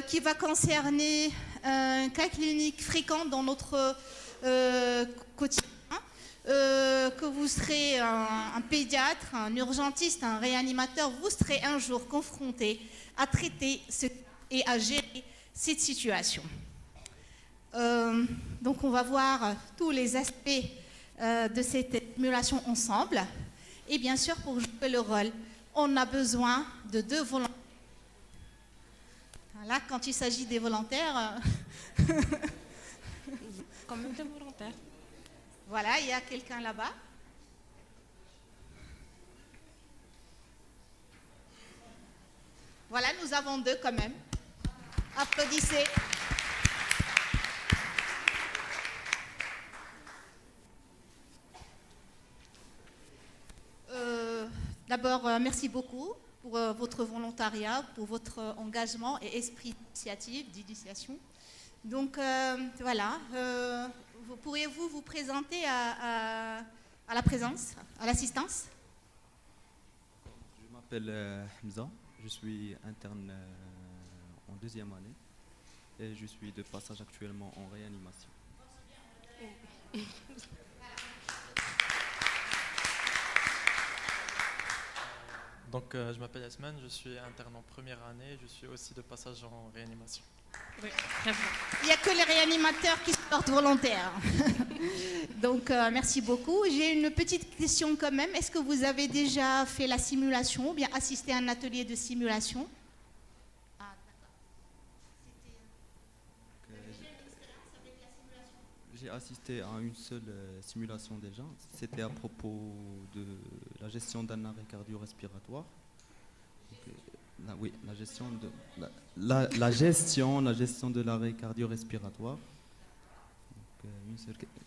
qui va concerner un cas clinique fréquent dans notre quotidien, que vous serez un pédiatre, un urgentiste, un réanimateur, vous serez un jour confronté à traiter et à gérer cette situation. Donc on va voir tous les aspects de cette simulation ensemble. Et bien sûr, pour jouer le rôle, on a besoin de 2 volontaires. Là, quand il s'agit des volontaires... Quand même des volontaires. Voilà, il y a quelqu'un là-bas. Voilà, nous avons 2 quand même. Applaudissez. D'abord, merci beaucoup pour votre volontariat, pour votre engagement et esprit d'initiation. Donc, voilà. Pourriez-vous vous présenter à la présence, à l'assistance? Je m'appelle Hamza, je suis interne en 2e année et je suis de passage actuellement en réanimation. Donc, je m'appelle Yasman, je suis interne en 1re année, je suis aussi de passage en réanimation. Oui, très bien. Il n'y a que les réanimateurs qui se portent volontaires. Donc, merci beaucoup. J'ai une petite question quand même. Est-ce que vous avez déjà fait la simulation ou bien assisté à un atelier de simulation? J'ai assisté à une seule simulation déjà. C'était à propos de la gestion d'un arrêt cardio-respiratoire. Oui, la gestion de l'arrêt cardio-respiratoire.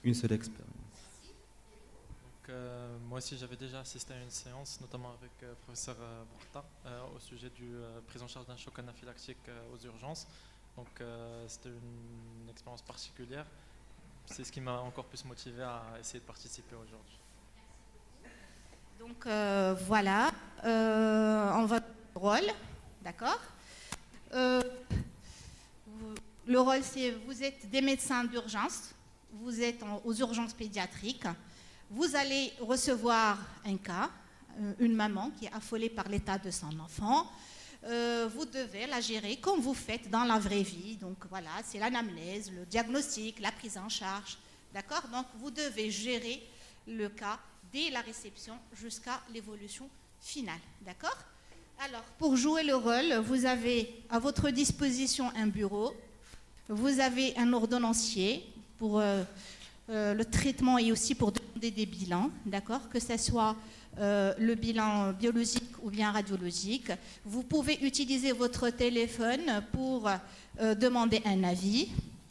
Une seule expérience. Donc, moi aussi, j'avais déjà assisté à une séance, notamment avec le professeur Borta, au sujet de prise en charge d'un choc anaphylactique aux urgences. Donc, c'était une expérience particulière. C'est ce qui m'a encore plus motivé à essayer de participer aujourd'hui. Donc voilà, on va au rôle, d'accord. Le rôle, c'est vous êtes des médecins d'urgence, vous êtes aux urgences pédiatriques, vous allez recevoir un cas, une maman qui est affolée par l'état de son enfant. Vous devez la gérer comme vous faites dans la vraie vie. Donc voilà, c'est l'anamnèse, le diagnostic, la prise en charge. D'accord? Donc vous devez gérer le cas dès la réception jusqu'à l'évolution finale. D'accord? Alors, pour jouer le rôle, vous avez à votre disposition un bureau, vous avez un ordonnancier pour le traitement et aussi pour demander des bilans. D'accord? Que ce soit le bilan biologique ou bien radiologique. Vous pouvez utiliser votre téléphone pour demander un avis.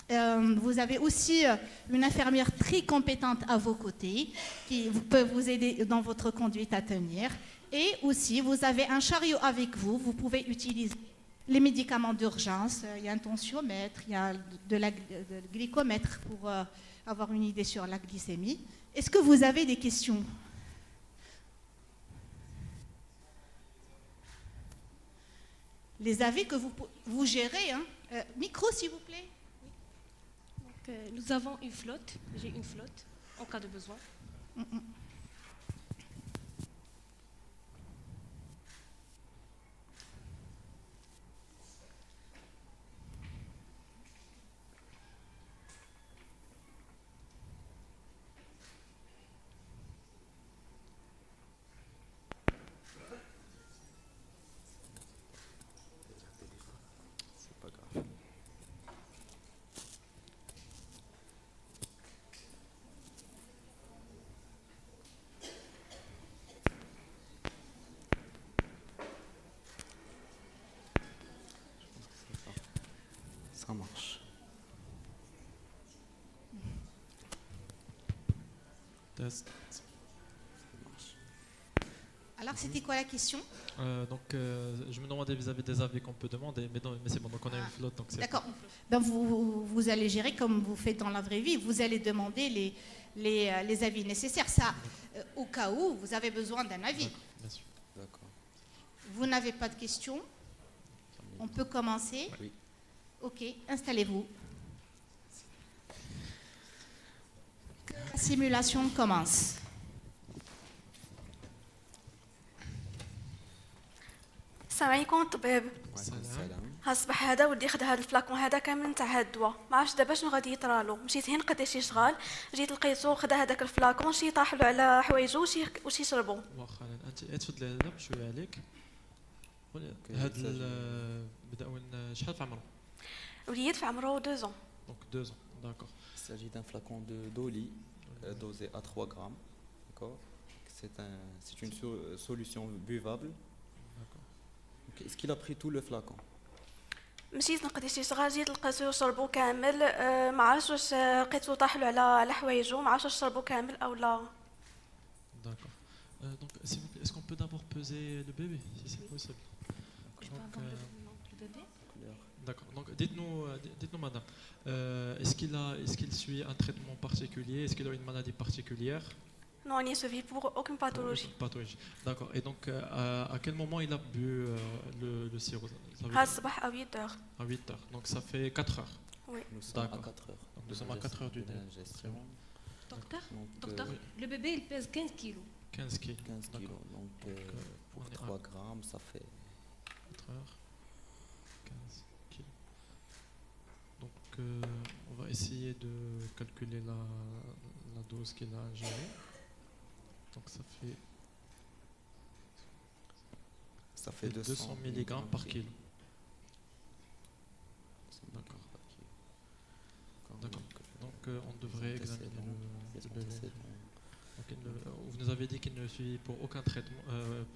Vous avez aussi une infirmière très compétente à vos côtés qui peut vous aider dans votre conduite à tenir. Et aussi, vous avez un chariot avec vous. Vous pouvez utiliser les médicaments d'urgence. Il y a un tensiomètre, il y a de glycomètre pour avoir une idée sur la glycémie. Est-ce que vous avez des questions ? Les avis que vous gérez, hein. Micro s'il vous plaît. Donc, nous avons une flotte, j'ai une flotte en cas de besoin. Ça marche. Test. Alors, c'était quoi la question ? Donc, je me demandais vis-à-vis des avis qu'on peut demander, mais c'est bon, donc on a une flotte. Donc d'accord. Ben vous allez gérer comme vous faites dans la vraie vie. Vous allez demander les avis nécessaires. Ça, au cas où vous avez besoin d'un avis. Bien sûr. D'accord. Vous n'avez pas de questions ? On peut commencer ? Oui. Ok, installez-vous. La simulation commence. السلام عليكم طبيب. وعليكم السلام. ها الصباح هذا ودي خد هذا الفلاكون هذا كامل نتاع هاد الدواء، ما عرفتش دابا شنو غادي يطرالو. مشيت هنا لقيت شي شغال، جيت لقيتو خدا هذاك الفلاكون شي طاحلو على حوايجو وشي شربو. واخا انت تفضلي هذا بشويه عليك. هاد بداو شحال في عمره؟ وليد في عمره 2 ans. دونك 2 ans. D'accord. Il s'agit d'un flacon de Dolly dosé à 3 grammes. D'accord. C'est une solution buvable. D'accord. Donc, est-ce qu'il a pris tout le flacon? مشيت لقيت شي شغال جيت لقيتو شربو كامل، ما عرفتش واش لقيتو طاحلو على حوايجو، ما عرفتش واش شربو كامل او لا. D'accord. Donc, s'il vous plaît, est-ce qu'on peut d'abord peser le bébé, si c'est possible? Je peux avoir le bébé? D'accord. Donc, dites-nous, madame, est-ce qu'il suit un traitement particulier? Est-ce qu'il a une maladie particulière? Non, il est suivi pour aucune pathologie. Pathologie. D'accord. Et donc, à quel moment il a bu le sirop? Ça veut ها dire الصباح à 8 heures. à 8 heures. Donc, ça fait 4 heures. Oui. Nous sommes à D'accord. 4 heures. Donc, nous sommes à 4 heures du dé. d'ingestion. Docteur, Donc, docteur, oui. le bébé il pèse 15 kilos. 15 kilos. 15 D'accord. kilos. Donc, pour on est 3 grammes, ça fait 4 heures. 15 kilos. Donc, on va essayer de calculer la dose qu'il a ingérée. Donc, ça fait 200 mg par kilo. D'accord. D'accord. Donc, on devrait examiner le bébé. Donc, vous nous avez dit qu'il ne suit pour aucun traitement,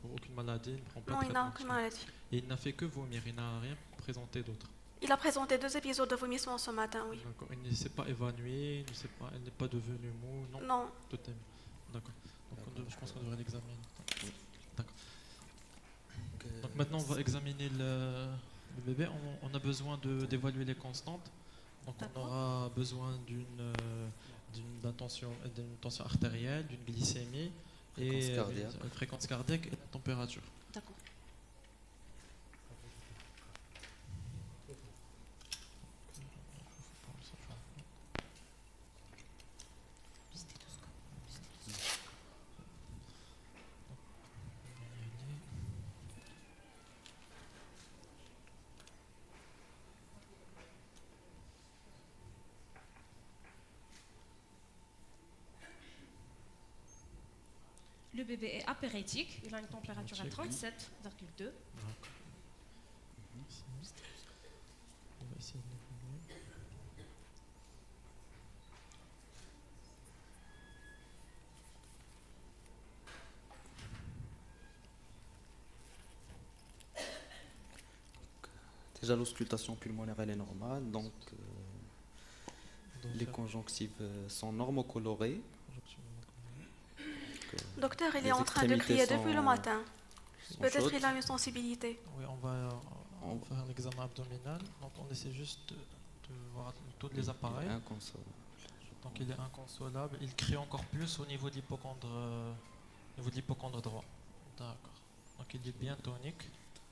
pour aucune maladie, il ne prend pas Non, de il n'a traitement. aucune maladie. Et il n'a fait que vomir, il n'a rien présenté d'autre. Il a présenté 2 épisodes de vomissement ce matin, oui. D'accord. Il ne s'est pas évanoui, elle n'est pas devenue mou, non. Non. Tout est bien. D'accord. Donc, je pense qu'on devrait l'examiner. D'accord. Donc maintenant, on va examiner le bébé. On a besoin d'évaluer les constantes. Donc on D'accord. aura besoin d'une tension artérielle, d'une glycémie Fréquence et cardiaque. une fréquence cardiaque et la température. D'accord. Le bébé est apéritique, il a une température à 37,2. D'accord. On va essayer de l'évaluer. déjà l'auscultation pulmonaire elle est normale, donc Donc, les conjonctives sont normocolorées. Docteur, il Les est en train de extrémités crier depuis le sont- matin. sont Peut-être chaudes. il a une sensibilité. oui, on va faire un examen abdominal. Donc on essaie juste de voir tous les appareils. Inconsolable. Donc il est inconsolable. Il crie encore plus au niveau de l'hypocondre droit. D'accord. Donc il est bien tonique.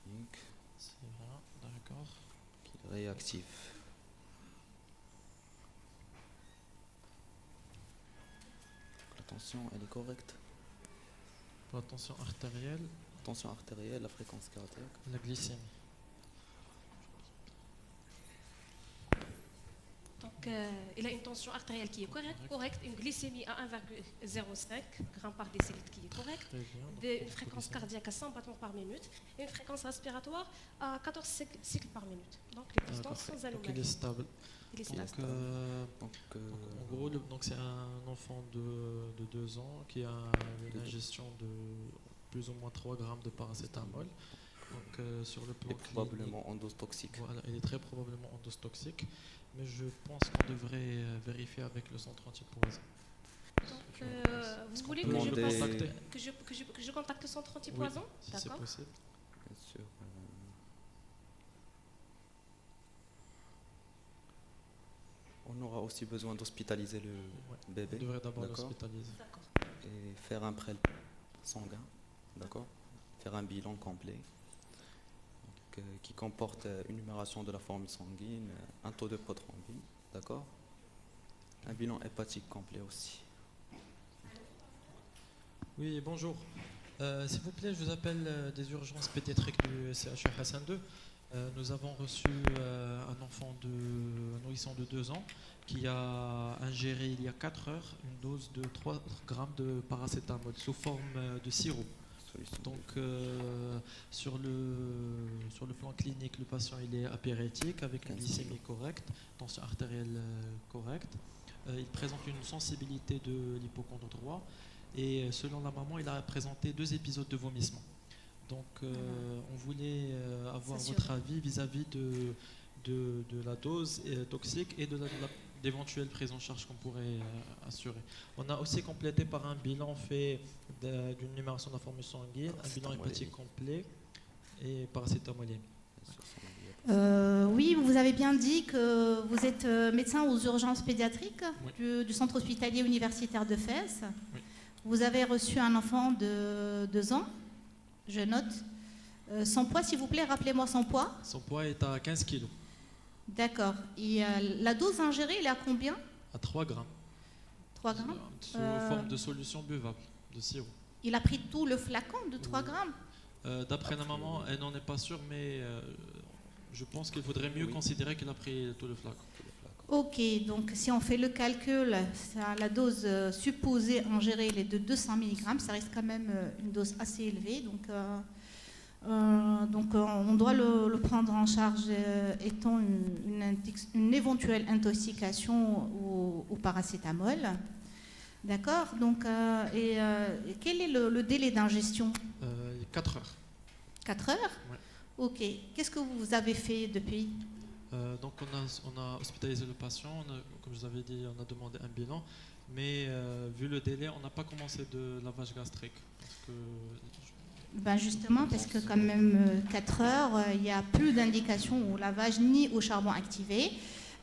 Donc, C'est bien. D'accord. qui est réactif. La tension elle est correcte. Pour la tension artérielle, La tension artérielle, la fréquence cardiaque. la glycémie. Donc il a une tension artérielle qui est correcte, une glycémie à 1,05 g par décilitre qui est correcte, Très bien. une fréquence cardiaque à 100 battements par minute et une fréquence respiratoire à 14 cycles par minute. Donc les D'accord. constantes sans Donc il anomalie. est stable. Il est Donc, stable. Donc, en gros, donc c'est un enfant de 2 ans qui a une ingestion de plus ou moins 3 grammes de paracétamol. Donc sur le plan il est probablement endostoxique. voilà, il est très probablement endostoxique, mais je pense qu'on devrait vérifier avec le centre antipoison. Donc Est-ce vous qu'on voulez peut que je, le demander- contacter? que je contacte le centre antipoison? Si c'est D'accord. possible. Bien sûr. On aura aussi besoin d'hospitaliser le On bébé devrait d'abord D'accord. l'hospitaliser. D'accord. et faire un prélèvement sanguin, d'accord. Faire un bilan complet. qui comporte une numération de la formule sanguine, un taux de prothrombine, d'accord? Un bilan hépatique complet aussi. Oui, bonjour. S'il vous plaît, je vous appelle des urgences pédiatriques du CHU Hassan II. Nous avons reçu un nourrisson de 2 ans qui a ingéré il y a 4 heures une dose de 3 grammes de paracétamol sous forme de sirop. Donc sur le plan clinique, le patient il est apérétique avec une glycémie correcte, tension artérielle correcte. Il présente une sensibilité de l'hypocondre droit et selon la maman, il a présenté 2 épisodes de vomissement. Donc on voulait avoir votre avis vis-à-vis de la dose toxique et d'éventuelles prises en charge qu'on pourrait assurer. On a aussi complété par un bilan fait d'une numération de la formule sanguine, un bilan hépatique complet et paracétamolémie. Oui, vous avez bien dit que vous êtes médecin aux urgences pédiatriques du centre hospitalier universitaire de Fès. Oui. Vous avez reçu un enfant de 2 ans, je note. Son poids, s'il vous plaît, rappelez-moi son poids. Son poids est à 15 kg. D'accord. Et la dose ingérée, elle est à combien? À 3 grammes. 3 grammes. Sous forme de solution buvable, de sirop. Il a pris tout le flacon de 3 grammes. D'après la maman, elle n'en est pas sûre, mais je pense qu'il faudrait mieux considérer qu'elle a pris tout le flacon. Ok, donc si on fait le calcul, la dose supposée ingérée elle est de 200 mg, ça reste quand même une dose assez élevée. Donc on doit le prendre en charge étant une éventuelle intoxication au paracétamol. D'accord. Donc, quel est le délai d'ingestion? 4 heures. 4 heures? Ouais. Ok. Qu'est-ce que vous avez fait depuis? Donc on a hospitalisé le patient, comme je vous avais dit, on a demandé un bilan, mais vu le délai, on n'a pas commencé de lavage gastrique. Ben justement, parce que quand même 4 heures, il n'y a plus d'indication au lavage ni au charbon activé.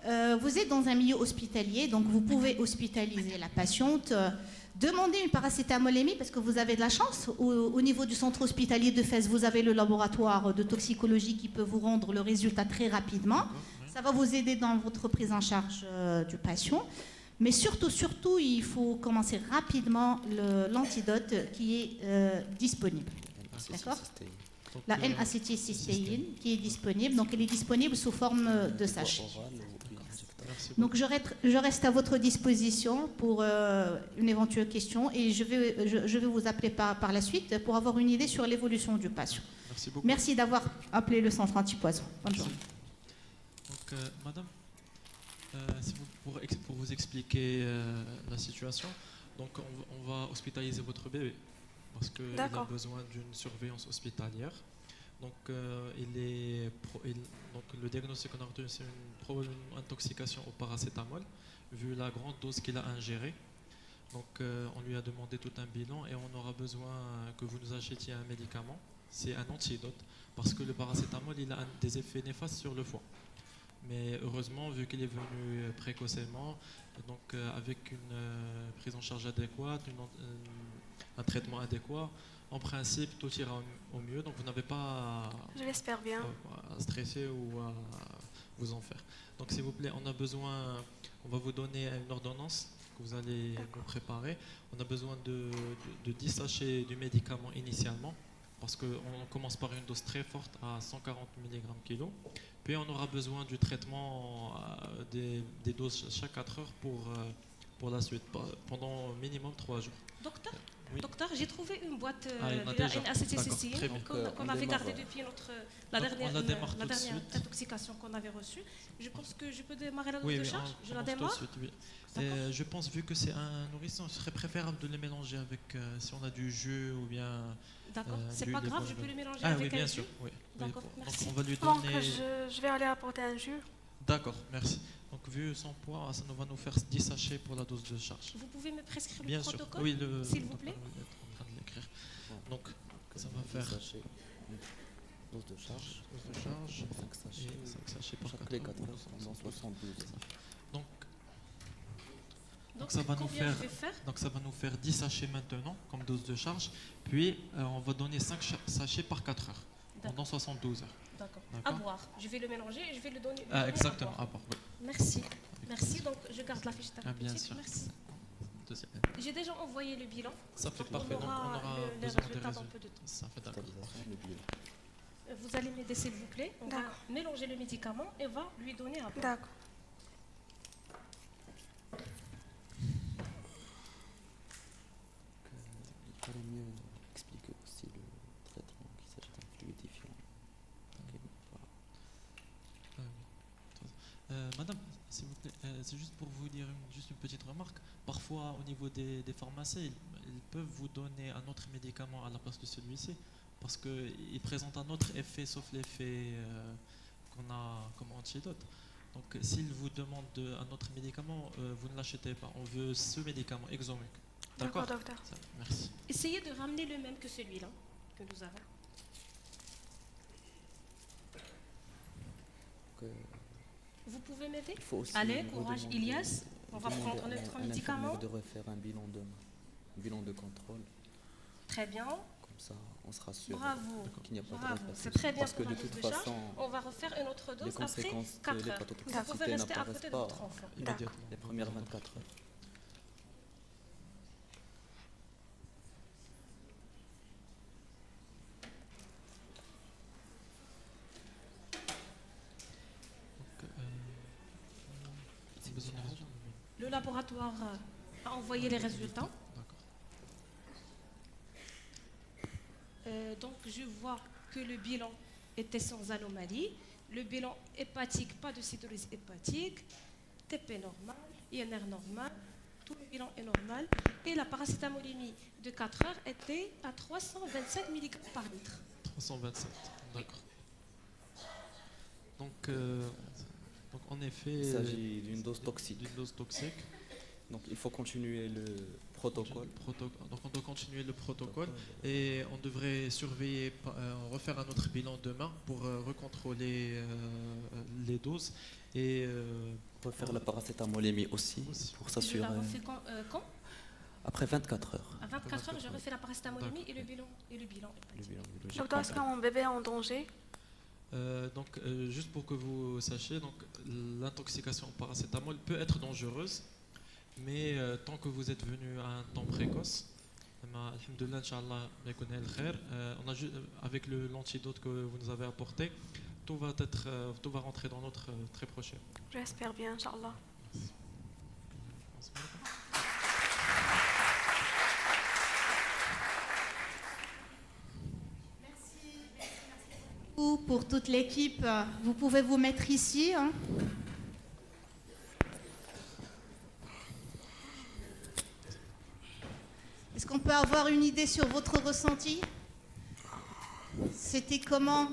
Vous êtes dans un milieu hospitalier, donc vous pouvez hospitaliser la patiente, demander une paracétamolémie parce que vous avez de la chance. Au niveau du centre hospitalier de Fès, vous avez le laboratoire de toxicologie qui peut vous rendre le résultat très rapidement. Ça va vous aider dans votre prise en charge du patient. Mais surtout, il faut commencer rapidement l'antidote qui est disponible. D'accord? La N-acétylcystéine qui est disponible. Donc, elle est disponible sous forme de sachet. Donc, je reste à votre disposition pour une éventuelle question et je vais vous appeler par la suite pour avoir une idée sur l'évolution du patient. Merci beaucoup. Merci d'avoir appelé le centre antipoison. Bonne journée. Donc, madame, pour vous expliquer la situation, donc on va hospitaliser votre bébé parce qu'il a besoin d'une surveillance hospitalière. Donc, donc le diagnostic qu'on a retenu, c'est une probable intoxication au paracétamol, vu la grande dose qu'il a ingérée. Donc, on lui a demandé tout un bilan et on aura besoin que vous nous achetiez un médicament. C'est un antidote, parce que le paracétamol, il a des effets néfastes sur le foie. Mais heureusement, vu qu'il est venu précocement, donc avec une prise en charge adéquate, un traitement adéquat, en principe, tout ira au mieux. Donc, vous n'avez pas Je l'espère bien. à stresser ou à vous en faire. Donc, s'il vous plaît, on va vous donner une ordonnance que vous allez nous préparer. On a besoin de 10 sachets du médicament initialement, parce qu'on commence par une dose très forte à 140 mg kg. Puis, on aura besoin du traitement des doses chaque 4 heures pour la suite, pendant minimum 3 jours. Docteur, Oui. Docteur, j'ai trouvé une boîte il y en a de la déjà. N-acétylcystine D'accord, très bien. qu'on avait gardée depuis la on la démarre tout de dernière suite. intoxication qu'on avait reçue. Je pense que je peux démarrer la dose Oui, de oui, charge. Je la commence tout de démarre. suite, oui. D'accord. Je pense, vu que c'est un nourrisson, ce serait préférable de les mélanger avec, si on a du jus ou bien... D'accord, c'est du pas lait grave, pour je peux le- le mélanger Ah oui, avec bien un sûr. jus. Oui. D'accord, Donc merci. on va lui Donc, donner... je vais aller apporter un jus. D'accord, merci. Donc vu son poids, ça nous va nous faire 10 sachets pour la dose de charge. Vous pouvez me prescrire Bien le sûr. protocole, Oui, s'il vous plaît? on est en train de l'écrire. Donc ça va faire Dose de charge, 5 sachets. et 5 sachets par Chaque les 4 4 heures, 172. Donc, ça va nous combien faire- je vais faire? Donc ça va nous faire 10 sachets maintenant comme dose de charge. Puis on va donner 5 sachets par 4 heures pendant 72 heures. D'accord. À D'accord. boire. Je vais le mélanger et je vais le donner. Ah, donner exactement, à boire. à boire, oui. Merci. Merci. Donc, je garde la fiche Ah, bien thérapeutique. sûr. Merci. Deuxième. J'ai déjà envoyé le bilan. Ça fait Donc, parfait, donc on aura les besoin des résultats dans résultats. peu de temps. Ça fait d'accord. Vous allez m'aider, s'il vous plaît. On va D'accord. mélanger le médicament et va lui donner à boire. D'accord. Il fallait mieux expliquer aussi le traitement qu'il s'agit d'un fluidifiant. Ok, voilà. Madame, s'il vous plaît, c'est juste pour vous dire juste une petite remarque. Parfois, au niveau des pharmacies, ils peuvent vous donner un autre médicament à la place de celui-ci, parce qu'il présente un autre effet, sauf l'effet qu'on a comme antidote. Donc, s'ils vous demandent un autre médicament, vous ne l'achetez pas. On veut ce médicament, Exomuc. D'accord, D'accord. docteur. Ça, merci. Essayez de ramener le même que celui-là que nous avons. Donc, Vous pouvez m'aider? il faut aussi Allez, nous courage, demander- Ilias. On va demander prendre notre à un médicament. infirmière de refaire un bilan de contrôle. Très bien. Comme ça, on sera sûr Bravo. qu'il n'y a pas Bravo. de C'est très bien Parce que pour de la prise toute de charge. façon, On va refaire une autre les dose après conséquences 4 de heures. Vous l'hépatotoxicité pouvez rester à n'apparaissent côté de pas votre enfant. Immédiatement. les premières 24 heures. Donc, c'est besoin de résultats. Le laboratoire a envoyé les résultats. D'accord. Donc, je vois que le bilan était sans anomalie. Le bilan hépatique, pas de cytolyse hépatique. TP normal, INR normal. Tout le bilan est normal. Et la paracétamolémie de 4 heures était à 327 mg par litre. 327, d'accord. Donc, en effet, Il s'agit d'une dose toxique. d'une dose toxique. Donc il faut continuer le protocole. Donc on doit continuer le protocole et on devrait surveiller, refaire un autre bilan demain pour recontrôler les doses et Refaire la paracétamolémie aussi, pour Je s'assurer. la refais quand? Après 24 heures. À 24 heures, je refais la paracétamolémie et D'accord. le bilan Le hépatique. bilan biologique Docteur, est-ce que complet. mon bébé est en danger? juste pour que vous sachiez, donc l'intoxication au paracétamol peut être dangereuse, mais tant que vous êtes venu à un temps précoce, alhamdoulilah, Inch'Allah, on a avec l'antidote que vous nous avez apporté, tout va rentrer dans notre très prochain. J'espère bien, Inch'Allah. Pour toute l'équipe, vous pouvez vous mettre ici, hein. Est-ce qu'on peut avoir une idée sur votre ressenti? C'était comment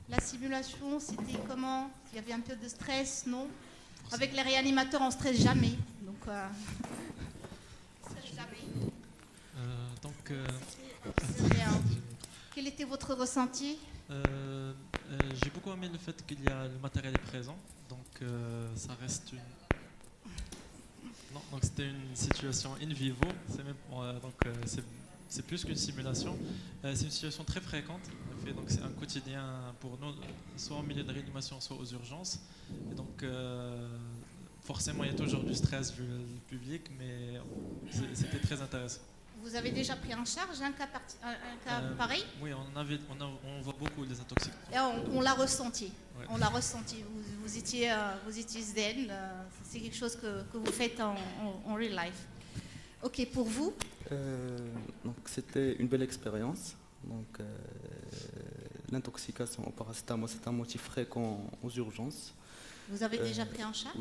la simulation? C'était comment? Il y avait un peu de stress, non? Avec les réanimateurs, on stresse jamais. Donc, on stresse jamais. C'est bien. Quel était votre ressenti? J'ai beaucoup aimé le fait qu'il y a le matériel est présent, donc ça reste une. Non, donc c'était une situation in vivo, c'est même, c'est plus qu'une simulation. C'est une situation très fréquente, en fait, donc c'est un quotidien pour nous, soit en milieu de réanimation, soit aux urgences. Et donc forcément, il y a toujours du stress du public, mais c'était très intéressant. Vous avez déjà pris en charge un cas, pareil? Oui, on voit beaucoup les intoxications. Et on l'a ressenti. Ouais. On l'a ressenti. Vous étiez zen. C'est quelque chose que vous faites en real life. Ok, pour vous? Donc c'était une belle expérience. Donc l'intoxication au paracétamol, c'est un motif fréquent aux urgences. Vous avez déjà pris en charge?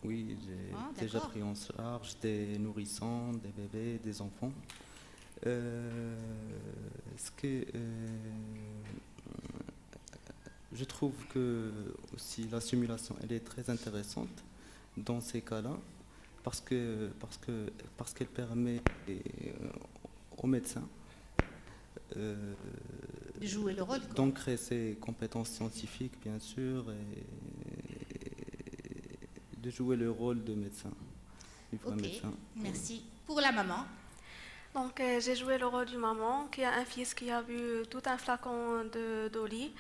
Oui, j'ai déjà d'accord. pris en charge des nourrissons, des bébés, des enfants. Je trouve que aussi la simulation elle est très intéressante dans ces cas-là parce qu'elle permet aux médecins De jouer le rôle, quoi. d'ancrer ses compétences scientifiques bien sûr et de jouer le rôle de médecin, du vrai Ok, médecin. merci. Pour la maman? Donc, j'ai joué le rôle du maman qui a un fils qui a bu tout un flacon d'oli.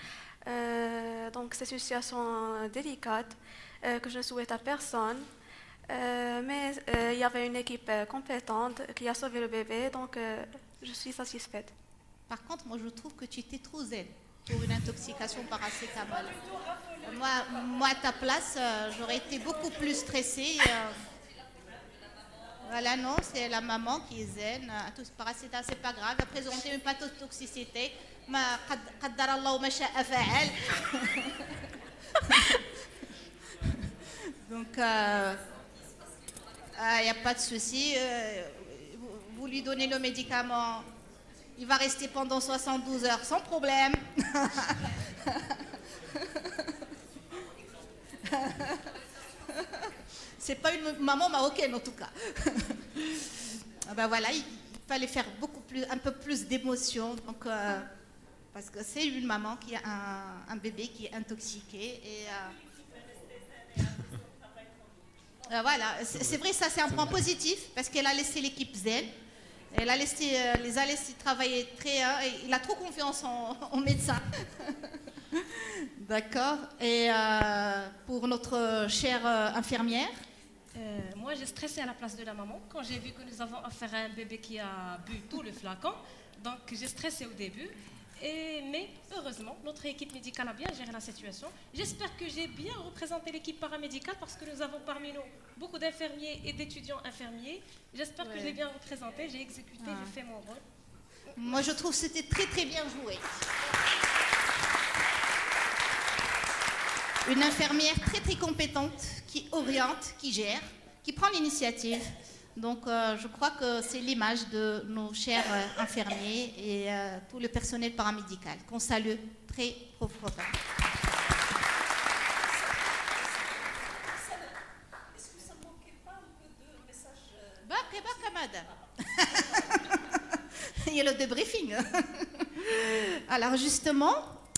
Donc c'est une situation délicate que je ne souhaite à personne. Mais il y avait une équipe compétente qui a sauvé le bébé, donc je suis satisfaite. Par contre, moi, je trouve que tu étais trop zen pour une intoxication paracétamol. Moi, à ta place, j'aurais été beaucoup plus stressée. Voilà, non, c'est la maman qui est zen. Tout ce paracétamol, c'est pas grave. Elle a présenté une pathotoxicité. قدر الله ما شاء فعل. Donc, il n'y a pas de souci. Vous lui donnez le médicament. Il va rester pendant 72 heures sans problème. C'est pas une maman marocaine en tout cas. Ben voilà, il fallait faire un peu plus d'émotion. Donc, parce que c'est une maman qui a un bébé qui est intoxiqué. Et voilà, c'est vrai, ça c'est un point positif parce qu'elle a laissé l'équipe zen. Elle les a laissés travailler il a trop confiance en médecin. D'accord. Et pour notre chère infirmière. Moi, j'ai stressé à la place de la maman quand j'ai vu que nous avons affaire à un bébé qui a bu tout le flacon. Donc, j'ai stressé au début. Mais heureusement, notre équipe médicale a bien géré la situation. J'espère que j'ai bien représenté l'équipe paramédicale parce que nous avons parmi nous beaucoup d'infirmiers et d'étudiants infirmiers. J'espère que j'ai bien représenté, j'ai exécuté, j'ai fait mon rôle. Moi, je trouve que c'était très très bien joué. Une infirmière très très compétente qui oriente, qui gère, qui prend l'initiative. Donc, je crois que c'est l'image de nos chers infirmiers et tout le personnel paramédical qu'on salue très profondément. Est-ce que ça ne manquait pas un peu de message madame. Il y a le débriefing. Alors, justement,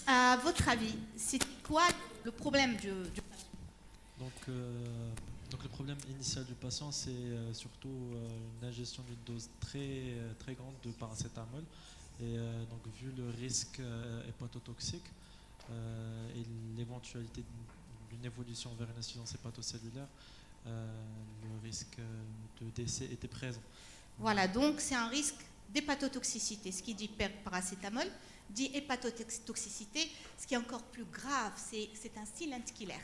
à votre avis, c'est quoi le problème du Donc le problème initial du patient, c'est surtout une ingestion d'une dose très, très grande de paracétamol. Et donc vu le risque hépatotoxique et l'éventualité d'une évolution vers une insuffisance hépatocellulaire, le risque de décès était présent. Voilà, donc c'est un risque d'hépatotoxicité. Ce qui dit paracétamol dit hépatotoxicité. Ce qui est encore plus grave, c'est un silent killer.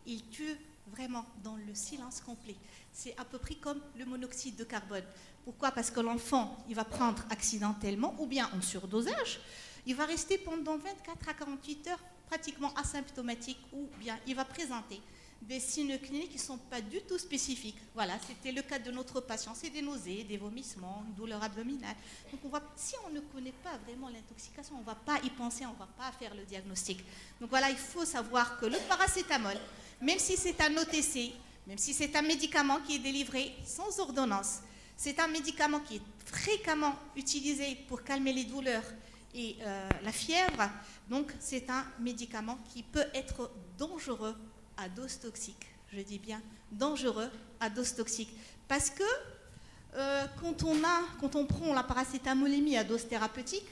Il tue vraiment dans le silence complet. C'est à peu près comme le monoxyde de carbone. Pourquoi? Parce que l'enfant, il va prendre accidentellement ou bien en surdosage. Il va rester pendant 24 à 48 heures pratiquement asymptomatique ou bien il va présenter des signes cliniques qui ne sont pas du tout spécifiques. Voilà, c'était le cas de notre patient. C'est des nausées, des vomissements, une douleur abdominale. Donc si on ne connaît pas vraiment l'intoxication, on ne va pas y penser, on ne va pas faire le diagnostic. Donc voilà, il faut savoir que le paracétamol, même si c'est un OTC, même si c'est un médicament qui est délivré sans ordonnance, c'est un médicament qui est fréquemment utilisé pour calmer les douleurs et la fièvre. Donc c'est un médicament qui peut être dangereux à dose toxique. Je dis bien dangereux à dose toxique. Parce que quand on prend la paracétamolémie à dose thérapeutique,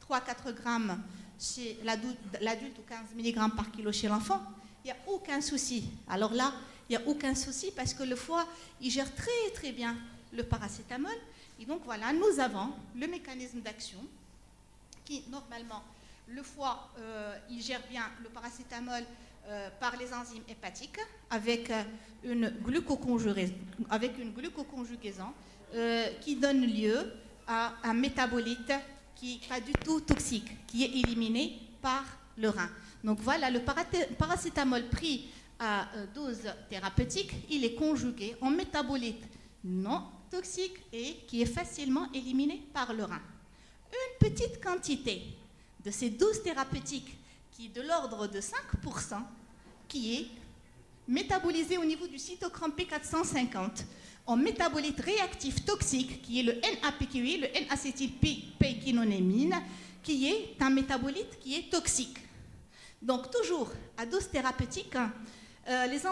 3-4 grammes chez l'adulte ou 15 mg par kilo chez l'enfant, il n'y a aucun souci. Alors là, il n'y a aucun souci parce que le foie, il gère très très bien le paracétamol. Et donc voilà, nous avons le mécanisme d'action qui, normalement, le foie, il gère bien le paracétamol par les enzymes hépatiques avec une glucoconjugaison qui donne lieu à un métabolite qui n'est pas du tout toxique, qui est éliminé par le rein. Donc voilà, le paracétamol pris à dose thérapeutique, il est conjugué en métabolite non toxique et qui est facilement éliminé par le rein. Une petite quantité de ces doses thérapeutiques qui est de l'ordre de 5%, qui est métabolisée au niveau du cytochrome P450 en métabolite réactif toxique, qui est le NAPQI, le N-acétylpéquinonémine, qui est un métabolite qui est toxique. Donc toujours à dose thérapeutique, les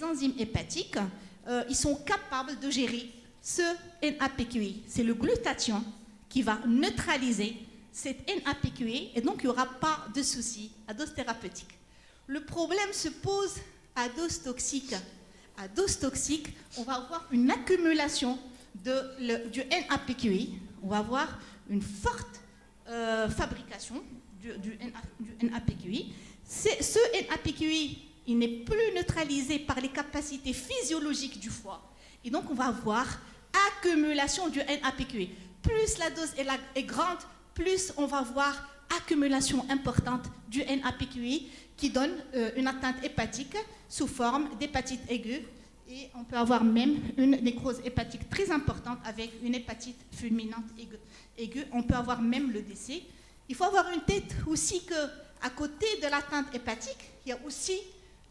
enzymes hépatiques, ils sont capables de gérer ce NAPQI. C'est le glutathion qui va neutraliser cette NAPQI et donc il n'y aura pas de souci à dose thérapeutique. Le problème se pose à dose toxique. À dose toxique, on va avoir une accumulation du NAPQI. On va avoir une forte fabrication du NAPQI. Ce NAPQI, il n'est plus neutralisé par les capacités physiologiques du foie. Et donc, on va avoir accumulation du NAPQI. Plus la dose est grande, plus on va avoir accumulation importante du NAPQI qui donne une atteinte hépatique sous forme d'hépatite aiguë. Et on peut avoir même une nécrose hépatique très importante avec une hépatite fulminante aiguë. On peut avoir même le décès. Il faut avoir une tête aussi qu'à côté de l'atteinte hépatique, il y a aussi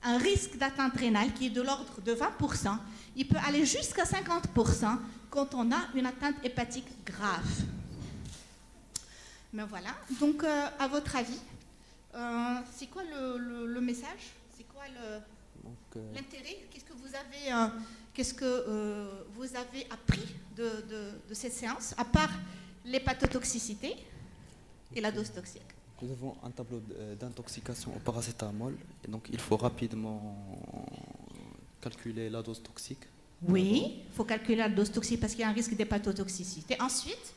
un risque d'atteinte rénale qui est de l'ordre de 20%. Il peut aller jusqu'à 50% quand on a une atteinte hépatique grave. Mais voilà. Donc, à votre avis, c'est quoi le message? C'est quoi l'intérêt? Qu'est-ce que vous avez appris de cette séance, à part l'hépatotoxicité et la dose toxique? Nous avons un tableau d'intoxication au paracétamol, et donc il faut rapidement calculer la dose toxique. Oui, il faut calculer la dose toxique parce qu'il y a un risque d'hépatotoxicité. Ensuite,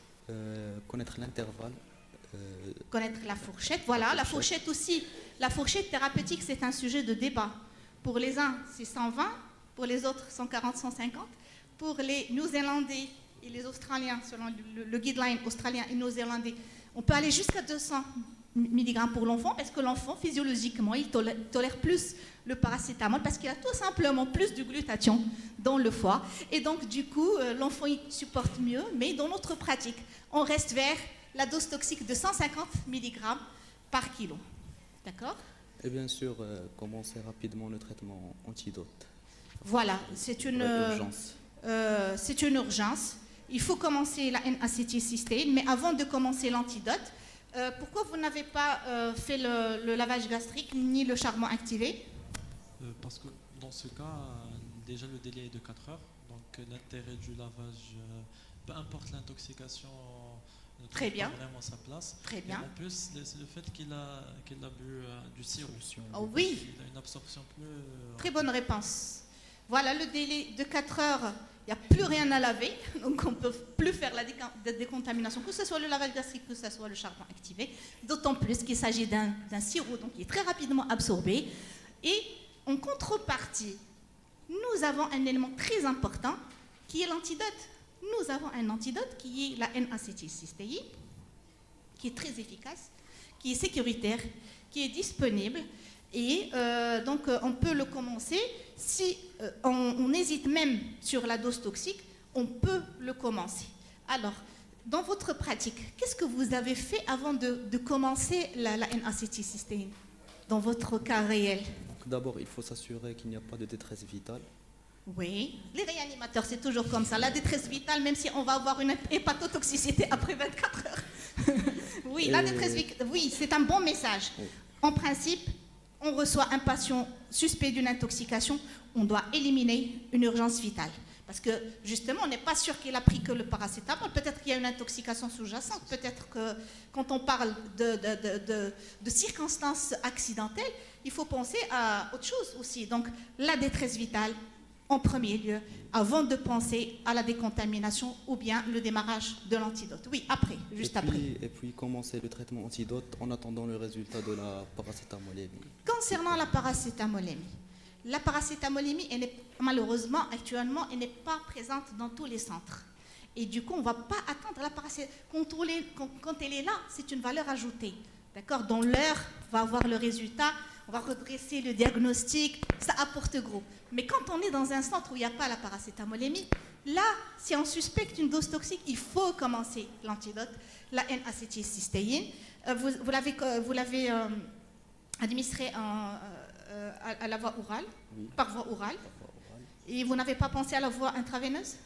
connaître l'intervalle. Connaître la fourchette. Voilà, la fourchette aussi. La fourchette thérapeutique, c'est un sujet de débat. Pour les uns, c'est 120, pour les autres, 140, 150. Pour les Néo-Zélandais et les Australiens, selon le guideline australien et néo-zélandais, on peut aller jusqu'à 200 mg pour l'enfant, parce que l'enfant, physiologiquement, il tolère plus le paracétamol, parce qu'il a tout simplement plus de glutathion dans le foie. Et donc, du coup, l'enfant, il supporte mieux. Mais dans notre pratique, on reste vers la dose toxique de 150 mg par kilo. D'accord? Et bien sûr, commencer rapidement le traitement antidote. Voilà, c'est une urgence. C'est une urgence. Il faut commencer la N-acétylcystéine, mais avant de commencer l'antidote, pourquoi vous n'avez pas fait le lavage gastrique ni le charbon activé? Parce que dans ce cas, déjà le délai est de 4 heures. Donc l'intérêt du lavage, peu importe l'intoxication, ne trouve pas vraiment sa place. Très bien. Et en plus, c'est le fait qu'il a bu du sirop. Oh, oui. Il a une absorption plus... Très bonne réponse. Voilà, le délai de 4 heures, il n'y a plus rien à laver, donc on ne peut plus faire la décontamination, que ce soit le lavage gastrique, que ce soit le charbon activé, d'autant plus qu'il s'agit d'un sirop, donc il est très rapidement absorbé. Et en contrepartie, nous avons un élément très important qui est l'antidote. Nous avons un antidote qui est la N-acétylcystéine, qui est très efficace, qui est sécuritaire, qui est disponible. Et donc, on peut le commencer. Si on hésite même sur la dose toxique, on peut le commencer. Alors, dans votre pratique, qu'est-ce que vous avez fait avant de commencer la N-acétylcystéine, dans votre cas réel? D'abord, il faut s'assurer qu'il n'y a pas de détresse vitale. Oui, les réanimateurs, c'est toujours comme ça. La détresse vitale, même si on va avoir une hépatotoxicité après 24 heures. Oui, la détresse vitale, oui, c'est un bon message. Oui. En principe, on reçoit un patient suspect d'une intoxication, on doit éliminer une urgence vitale. Parce que justement, on n'est pas sûr qu'il a pris que le paracétamol. Peut-être qu'il y a une intoxication sous-jacente. Peut-être que quand on parle de circonstances accidentelles, il faut penser à autre chose aussi. Donc, la détresse vitale, en premier lieu, avant de penser à la décontamination ou bien le démarrage de l'antidote. Oui, après, après. Et puis commencer le traitement antidote en attendant le résultat de la paracétamolémie. Concernant la paracétamolémie, malheureusement, actuellement, elle n'est pas présente dans tous les centres. Et du coup, on ne va pas attendre la paracétamolémie. Quand elle est là, c'est une valeur ajoutée. D'accord? Dans l'heure, on va avoir le résultat, on va redresser le diagnostic, ça apporte gros. Mais quand on est dans un centre où il n'y a pas la paracétamolémie, là, si on suspecte une dose toxique, il faut commencer l'antidote, la N-acétylcystéine. Vous l'avez administré à la voie orale, oui. Par voie orale. Et vous n'avez pas pensé à la voie intraveineuse?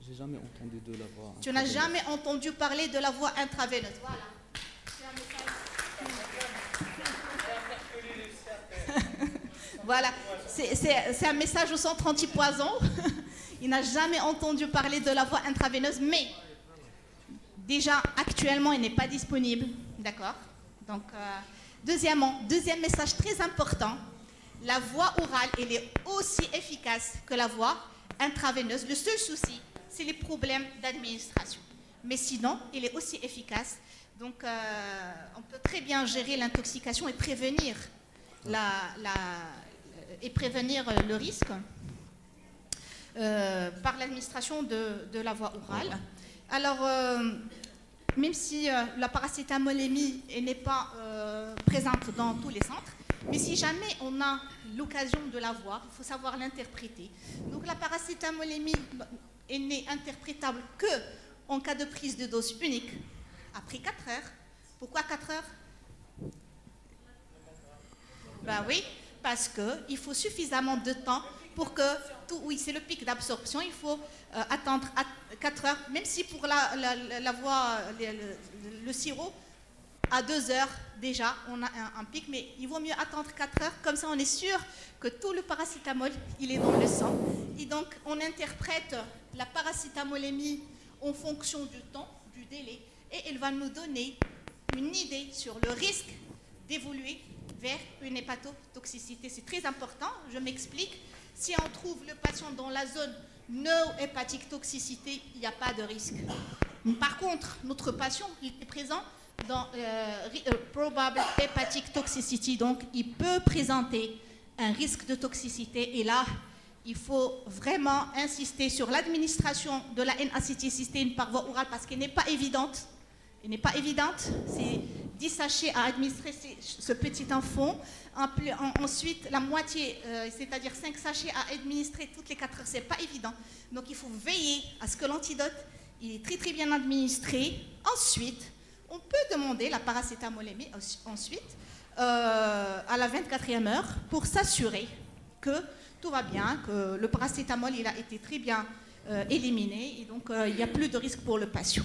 J'ai jamais entendu de la voie intraveineuse. Tu n'as jamais entendu parler de la voie intraveineuse. Voilà. Voilà, c'est un message au centre anti-poison. Il n'a jamais entendu parler de la voie intraveineuse, mais déjà, actuellement, il n'est pas disponible. D'accord. Donc, deuxièmement, deuxième message très important, la voie orale, elle est aussi efficace que la voie intraveineuse. Le seul souci, c'est les problèmes d'administration. Mais sinon, elle est aussi efficace. Donc, on peut très bien gérer l'intoxication et prévenir, le risque par l'administration de la voie orale. Alors, même si la paracétamolémie n'est pas présente dans tous les centres, mais si jamais on a l'occasion de la voir, il faut savoir l'interpréter. Donc la paracétamolémie n'est interprétable que en cas de prise de dose unique après 4 heures. Pourquoi 4 heures? Ben oui, parce qu'il faut suffisamment de temps pour que tout, oui, c'est le pic d'absorption, il faut attendre 4 heures, même si pour la voie, le sirop, à 2 heures déjà, on a un pic, mais il vaut mieux attendre 4 heures, comme ça on est sûr que tout le paracétamol, il est dans le sang. Et donc, on interprète la paracétamolémie en fonction du temps, du délai, et elle va nous donner une idée sur le risque d'évoluer vers une hépatotoxicité. C'est très important, je m'explique. Si on trouve le patient dans la zone no hépatique toxicité, il n'y a pas de risque. Par contre, notre patient, il est présent dans probable hepatic toxicity, donc il peut présenter un risque de toxicité. Et là, il faut vraiment insister sur l'administration de la N-acétylcystéine par voie orale parce qu'elle n'est pas évidente. Elle n'est pas évidente. C'est 10 sachets à administrer ce petit enfant. Ensuite, la moitié, c'est-à-dire 5 sachets à administrer toutes les 4 heures, c'est pas évident. Donc il faut veiller à ce que l'antidote est très très bien administré. Ensuite, on peut demander la paracétamolémie ensuite à la 24e heure pour s'assurer que tout va bien, que le paracétamol il a été très bien éliminé et donc il n'y a plus de risque pour le patient.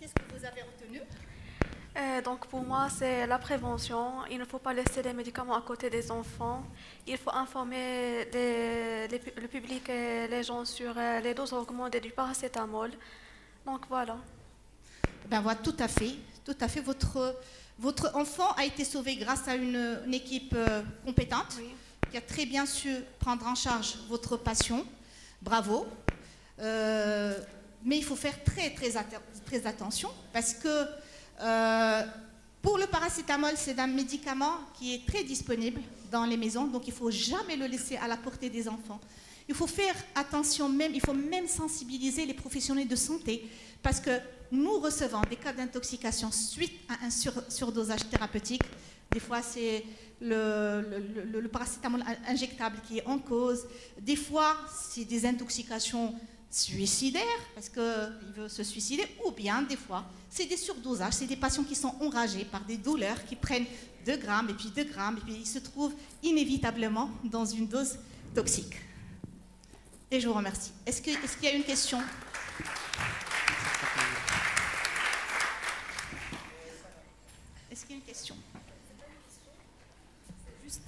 Qu'est-ce que vous avez retenu? Donc pour moi, c'est la prévention. Il ne faut pas laisser les médicaments à côté des enfants. Il faut informer le public et les gens sur les doses recommandées du paracétamol. Donc voilà. Ben voilà, tout à fait. Tout à fait. Votre enfant a été sauvé grâce à une équipe compétente qui a très bien su prendre en charge votre patient. Bravo. Mais il faut faire très attention parce que pour le paracétamol, c'est un médicament qui est très disponible dans les maisons, donc il ne faut jamais le laisser à la portée des enfants. Il faut faire attention il faut même sensibiliser les professionnels de santé parce que nous recevons des cas d'intoxication suite à un surdosage thérapeutique. Des fois, c'est le paracétamol injectable qui est en cause. Des fois, c'est des intoxications suicidaires parce qu'il veut se suicider, ou bien des fois, c'est des surdosages, c'est des patients qui sont enragés par des douleurs, qui prennent 2 grammes et puis 2 grammes, et puis ils se trouvent inévitablement dans une dose toxique. Et je vous remercie. Est-ce qu'il y a une question? Est-ce qu'il y a une question? Juste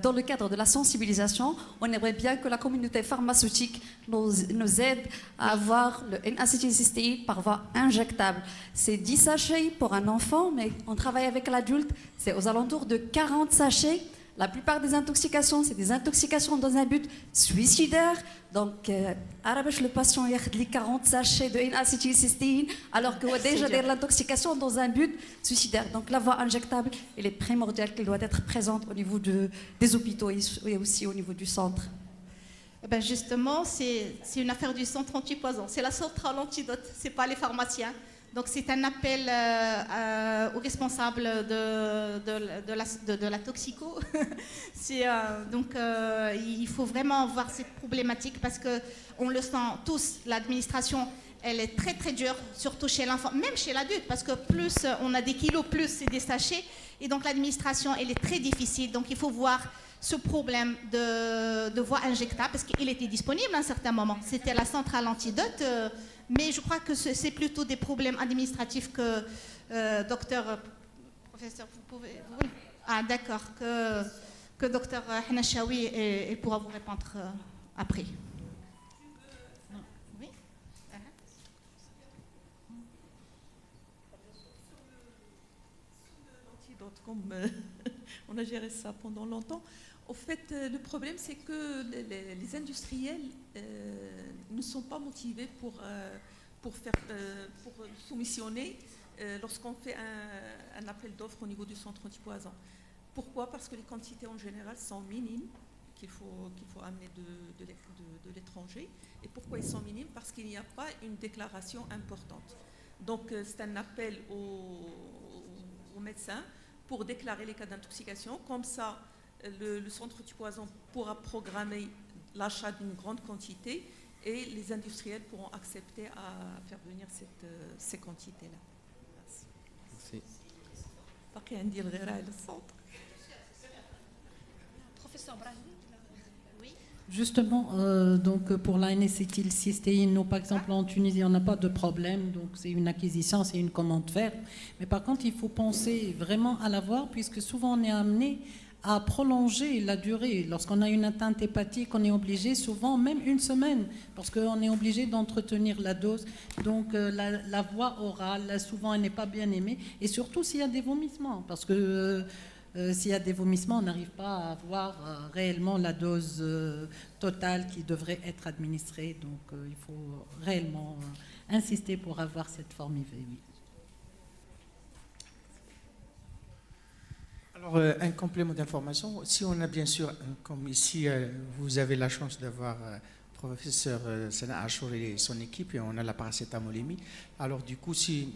dans le cadre de la sensibilisation, on aimerait bien que la communauté pharmaceutique nous aide à avoir le N-acétylcystéine par voie injectable. C'est 10 sachets pour un enfant, mais on travaille avec l'adulte, c'est aux alentours de 40 sachets. La plupart des intoxications, c'est des intoxications dans un but suicidaire. Donc, le patient a 40 sachets de N-acétylcystéine, alors qu'il a déjà l'intoxication dans un but suicidaire. Donc, la voie injectable, elle est primordiale, qu'elle doit être présente au niveau des hôpitaux et aussi au niveau du centre. Ben justement, c'est une affaire du centre antipoison. C'est la centrale antidote, ce n'est pas les pharmaciens. Donc c'est un appel aux responsables de la toxico. Il faut vraiment voir cette problématique parce qu'on le sent tous, l'administration, elle est très très dure, surtout chez l'enfant, même chez l'adulte, parce que plus on a des kilos, plus c'est des sachets. Et donc l'administration, elle est très difficile. Donc il faut voir ce problème de voie injectable, parce qu'il était disponible à un certain moment. C'était la centrale antidote. Mais je crois que c'est plutôt des problèmes administratifs que professeur, vous pouvez... Oui. Ah, d'accord, que docteur Hnachawi elle pourra vous répondre après. Oui. anecdote, comme on a géré ça pendant longtemps. Au fait, le problème, c'est que les industriels ne sont pas motivés pour soumissionner lorsqu'on fait un appel d'offres au niveau du centre antipoison. Pourquoi? Parce que les quantités en général sont minimes, qu'il faut amener de l'étranger. Et pourquoi ils sont minimes? Parce qu'il n'y a pas une déclaration importante. Donc c'est un appel aux médecins pour déclarer les cas d'intoxication. Comme ça, le centre antipoison pourra programmer l'achat d'une grande quantité et les industriels pourront accepter à faire venir ces quantités-là. Merci. Pas qu'à dire le centre. Professeur Brahim. Oui. Justement, donc pour la N-acétylcystéine, nous, par exemple, en Tunisie, on n'a pas de problème. Donc, c'est une acquisition, c'est une commande ferme. Mais par contre, il faut penser vraiment à l'avoir, puisque souvent, on est amené à prolonger la durée. Lorsqu'on a une atteinte hépatique, on est obligé, souvent, même une semaine, parce qu'on est obligé d'entretenir la dose. Donc, la voie orale, souvent, elle n'est pas bien aimée. Et surtout, s'il y a des vomissements, parce que s'il y a des vomissements, on n'arrive pas à avoir réellement la dose totale qui devrait être administrée. Donc, il faut réellement insister pour avoir cette forme IV. Oui. Alors, un complément d'information. Si on a bien sûr, comme ici, vous avez la chance d'avoir professeur Sana Achour et son équipe, et on a la paracétamolémie. Alors, du coup, si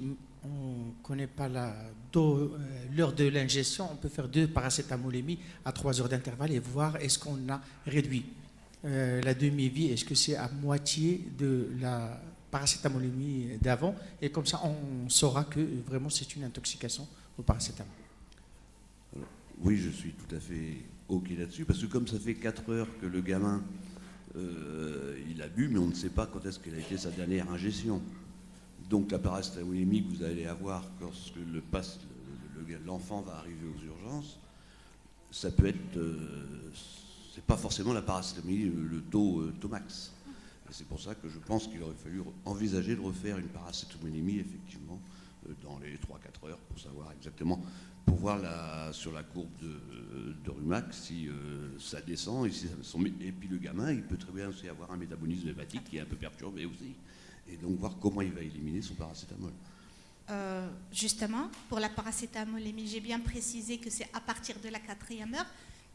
on ne connaît pas l'heure de l'ingestion, on peut faire 2 paracétamolémies à 3 heures d'intervalle et voir est-ce qu'on a réduit la demi-vie, est-ce que c'est à moitié de la paracétamolémie d'avant, et comme ça on saura que vraiment c'est une intoxication au paracétamol. Alors, oui, je suis tout à fait OK là-dessus, parce que comme ça fait 4 heures que le gamin il a bu, mais on ne sait pas quand est-ce qu'elle a été sa dernière ingestion. Donc la paracétamolémie que vous allez avoir lorsque l'enfant va arriver aux urgences, ça peut être, c'est pas forcément la paracétamolémie, le taux max. Et c'est pour ça que je pense qu'il aurait fallu envisager de refaire une paracétamolémie effectivement dans les 3-4 heures pour savoir exactement, pour voir sur la courbe de Rumac si ça descend et puis le gamin il peut très bien aussi avoir un métabolisme hépatique qui est un peu perturbé aussi. Et donc voir comment il va éliminer son paracétamol. Justement, pour la paracétamolémie, j'ai bien précisé que c'est à partir de la 4e heure,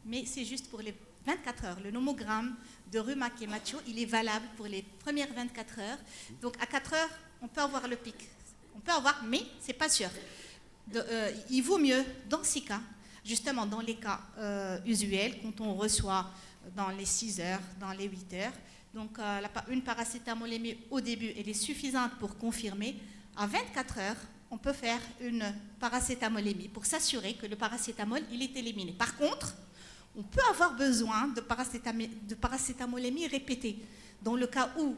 mais c'est juste pour les 24 heures. Le nomogramme de Rumac et Mathieu, il est valable pour les premières 24 heures. Donc à 4 heures, on peut avoir le pic. On peut avoir, mais ce n'est pas sûr. Il vaut mieux, dans ces cas, justement dans les cas usuels, quand on reçoit dans les 6 heures, dans les 8 heures, donc une paracétamolémie au début, elle est suffisante pour confirmer. À 24 heures, on peut faire une paracétamolémie pour s'assurer que le paracétamol il est éliminé. Par contre, on peut avoir besoin de paracétamolémie répétée. Dans le cas où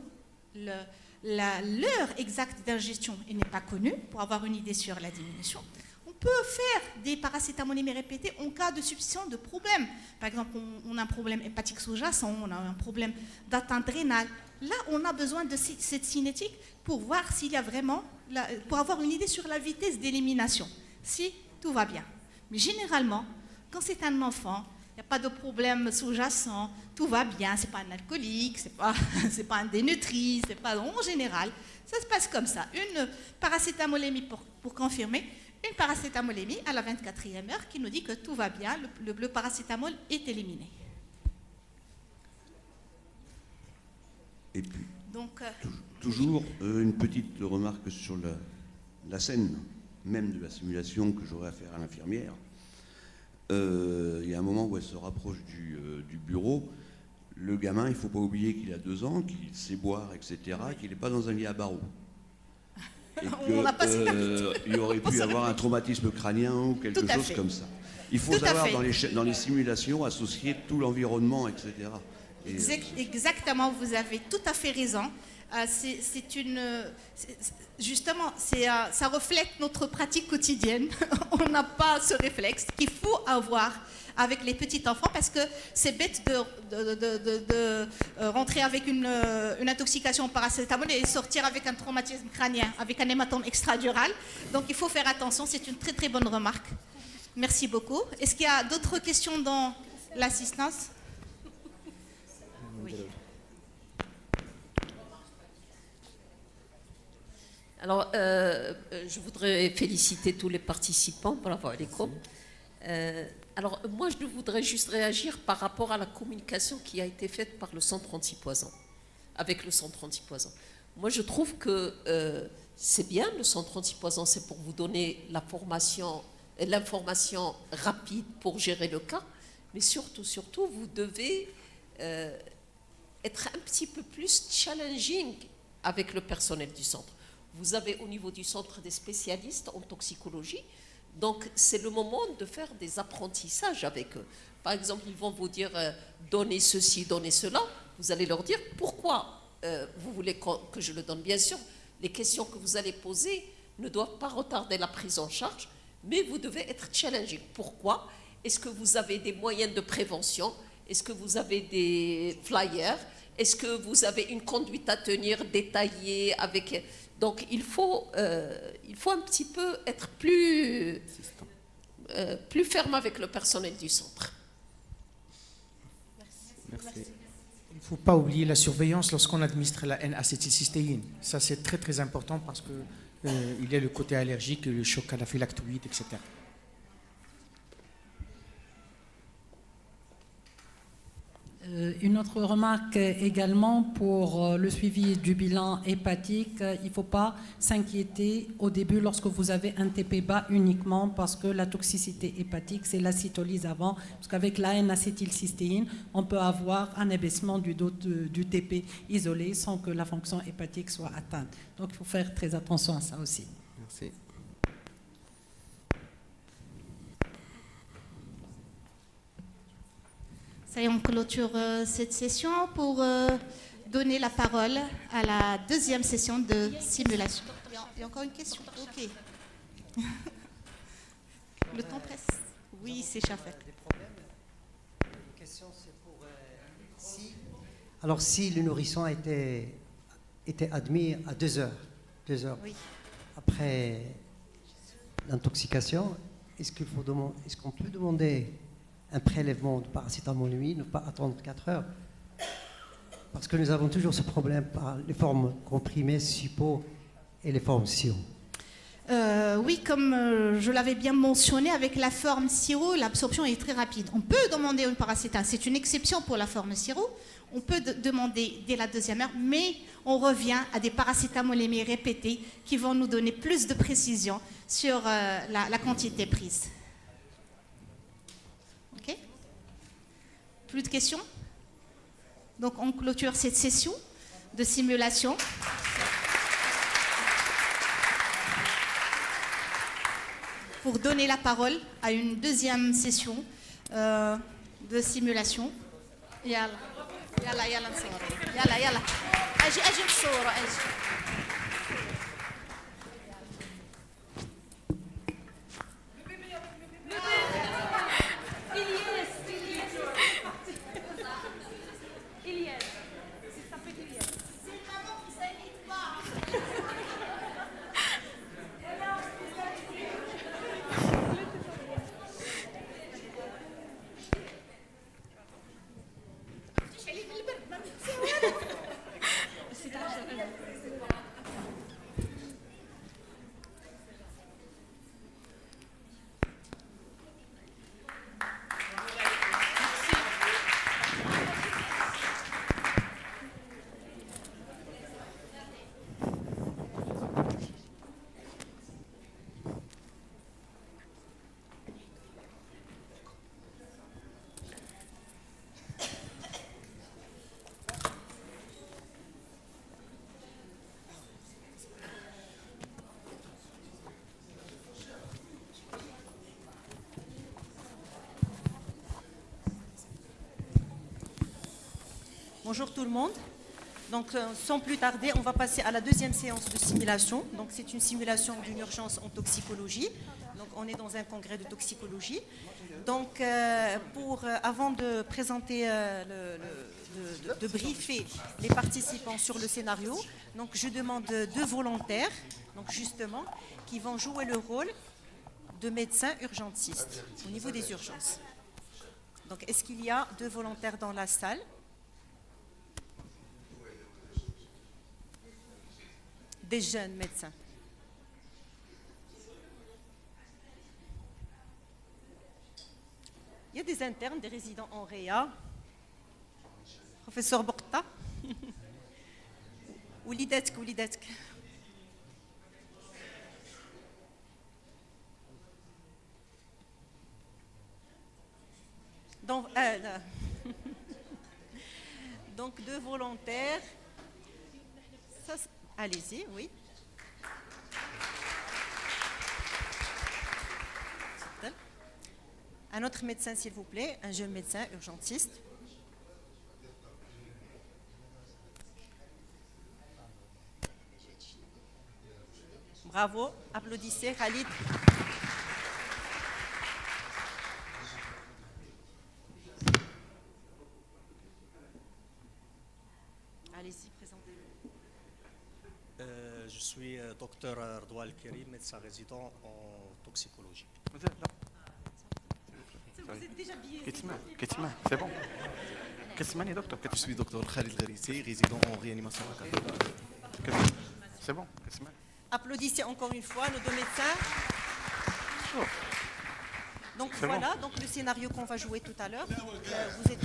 l'heure exacte d'ingestion n'est pas connue, pour avoir une idée sur la diminution, on peut faire des paracétamolémies répétées en cas de suspicion de problème. Par exemple, on a un problème hépatique sous-jacent, on a un problème d'atteinte rénale. Là, on a besoin de cette cinétique pour voir s'il y a vraiment, pour avoir une idée sur la vitesse d'élimination, si tout va bien. Mais généralement, quand c'est un enfant, il n'y a pas de problème sous-jacent, tout va bien, ce n'est pas un alcoolique, ce n'est pas un dénutri, c'est pas, en général, ça se passe comme ça. Une paracétamolémie pour confirmer, une paracétamolémie à la 24e heure qui nous dit que tout va bien, le paracétamol est éliminé. Et puis, donc, toujours une petite remarque sur la scène même de la simulation que j'aurais à faire à l'infirmière. Il y a un moment où elle se rapproche du bureau. Le gamin, il ne faut pas oublier qu'il a 2 ans, qu'il sait boire, etc., qu'il n'est pas dans un lit à barreaux. Et qu'il aurait pu avoir un traumatisme crânien ou quelque chose comme ça. Il faut savoir dans les simulations associer tout l'environnement, etc. Exactement, vous avez tout à fait raison. Justement, ça reflète notre pratique quotidienne. On n'a pas ce réflexe qu'il faut avoir avec les petits enfants parce que c'est bête de rentrer avec une intoxication au paracétamol et sortir avec un traumatisme crânien, avec un hématome extradural. Donc il faut faire attention, c'est une très très bonne remarque. Merci beaucoup. Est-ce qu'il y a d'autres questions dans l'assistance? Oui. Alors, je voudrais féliciter tous les participants. Bravo alaikum. Alors, moi, je voudrais juste réagir par rapport à la communication qui a été faite par le Centre Antipoison, avec le Centre Antipoison. Moi, je trouve que c'est bien, le Centre Antipoison, c'est pour vous donner l'information rapide pour gérer le cas, mais surtout, vous devez être un petit peu plus challenging avec le personnel du centre. Vous avez au niveau du centre des spécialistes en toxicologie, donc c'est le moment de faire des apprentissages avec eux. Par exemple, ils vont vous dire donnez ceci, donnez cela. Vous allez leur dire pourquoi vous voulez que je le donne. Bien sûr, les questions que vous allez poser ne doivent pas retarder la prise en charge, mais vous devez être challengé. Pourquoi? Est-ce que vous avez des moyens de prévention? Est-ce que vous avez des flyers? Est-ce que vous avez une conduite à tenir détaillée avec... Donc, il faut un petit peu être plus ferme avec le personnel du centre. Merci. Il ne faut pas oublier la surveillance lorsqu'on administre la N-acétylcystéine. Ça, c'est très, très important parce qu'il y a le côté allergique, le choc anaphylactoïde, etc. Une autre remarque également pour le suivi du bilan hépatique, il ne faut pas s'inquiéter au début lorsque vous avez un TP bas uniquement parce que la toxicité hépatique, c'est l'acétolyse avant, parce qu'avec la N-acétylcystéine, on peut avoir un abaissement du TP isolé sans que la fonction hépatique soit atteinte. Donc il faut faire très attention à ça aussi. Merci. Ça y est, on clôture cette session pour donner la parole à la deuxième session de simulation. Il y a encore une question? Ok. Le temps presse. Oui, c'est Chafek. La question, c'est pour alors si le nourrisson a été admis à 2 heures, oui, après l'intoxication, est-ce qu'on peut demander un prélèvement de paracétamol nuit, ne pas attendre 4 heures? Parce que nous avons toujours ce problème par les formes comprimées, suppo et les formes sirop. Oui, comme je l'avais bien mentionné, avec la forme sirop, l'absorption est très rapide. On peut demander une paracétamol, c'est une exception pour la forme sirop. On peut demander dès la 2e heure, mais on revient à des paracétamolémies répétées qui vont nous donner plus de précision sur la quantité prise. Ok? Plus de questions? Donc on clôture cette session de simulation. Pour donner la parole à une deuxième session de simulation. Yalla, yalla, yalla, yalla, yalla. Aji نصورة, aji. Bonjour tout le monde. Donc, sans plus tarder, on va passer à la deuxième séance de simulation. Donc, c'est une simulation d'une urgence en toxicologie. Donc, on est dans un congrès de toxicologie. Donc, avant de présenter, de briefer les participants sur le scénario, donc je demande 2 volontaires, donc justement, qui vont jouer le rôle de médecins urgentistes au niveau des urgences. Donc, est-ce qu'il y a 2 volontaires dans la salle? Des jeunes médecins. Il y a des internes, des résidents en réa. Professeur Borta. وليداتك وليداتك. Donc, donc 2 volontaires. Allez-y, oui. Un autre médecin, s'il vous plaît, un jeune médecin urgentiste. Bravo, applaudissez Khalid. Allez-y, présentez-le. Je suis docteur Ardoual Kerim, médecin résident en toxicologie. Vous êtes déjà habillé. C'est bon. Je suis docteur Khalid Gharissi, résident en réanimation. C'est bon. Applaudissez encore une fois nos 2 médecins. Donc voilà, donc le scénario qu'on va jouer tout à l'heure. Vous êtes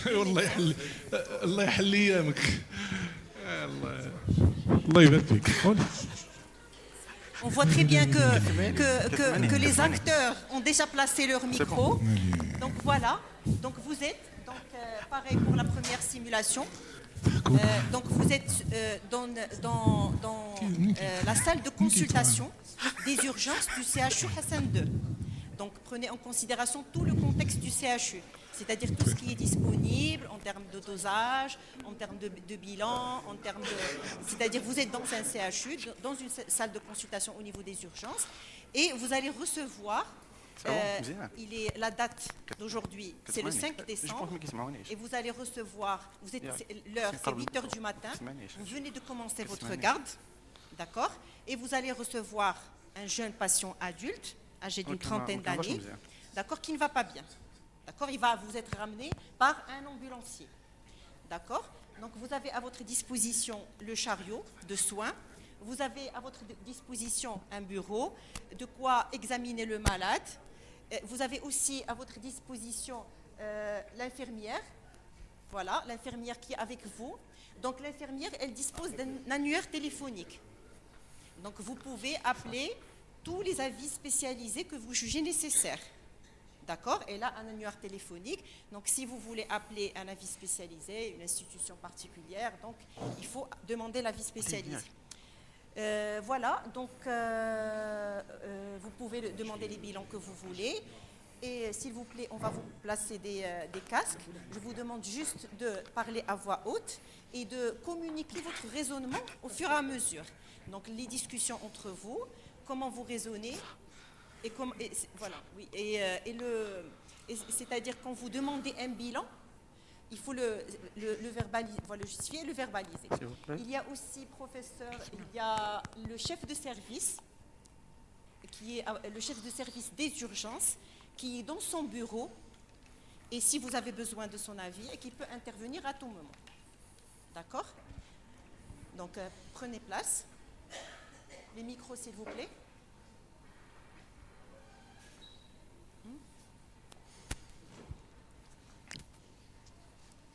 On voit très bien que les acteurs ont déjà placé leur micro. Donc voilà, donc vous êtes, pareil pour la première simulation. Donc vous êtes dans la salle de consultation des urgences du CHU Hassan II. Donc prenez en considération tout le contexte du CHU, c'est-à-dire tout ce qui est disponible en termes de dosage, en termes de bilan, c'est-à-dire vous êtes dans un CHU, dans une salle de consultation au niveau des urgences, et vous allez recevoir. La date d'aujourd'hui, c'est le 5 décembre, et vous allez recevoir, l'heure, c'est 8h du matin, vous venez de commencer votre garde, d'accord, et vous allez recevoir un jeune patient adulte, âgé d'une trentaine d'années, d'accord, qui ne va pas bien, d'accord, il va vous être ramené par un ambulancier, d'accord, donc vous avez à votre disposition le chariot de soins. Vous avez à votre disposition un bureau, de quoi examiner le malade. Vous avez aussi à votre disposition l'infirmière. Voilà, l'infirmière qui est avec vous. Donc l'infirmière, elle dispose d'un annuaire téléphonique. Donc vous pouvez appeler tous les avis spécialisés que vous jugez nécessaires. D'accord? Et là, un annuaire téléphonique. Donc si vous voulez appeler un avis spécialisé, une institution particulière, donc il faut demander l'avis spécialisé. Voilà, donc vous pouvez demander les bilans que vous voulez. Et s'il vous plaît, on va vous placer des casques. Je vous demande juste de parler à voix haute et de communiquer votre raisonnement au fur et à mesure. Donc les discussions entre vous, comment vous raisonnez, voilà, oui. C'est-à-dire quand vous demandez un bilan, il faut le verbaliser, voilà, le justifier et le verbaliser. Il y a aussi, professeur, il y a le chef de service, qui est le chef de service des urgences, qui est dans son bureau, et si vous avez besoin de son avis, et qui peut intervenir à tout moment. D'accord? Donc, prenez place. Les micros, s'il vous plaît.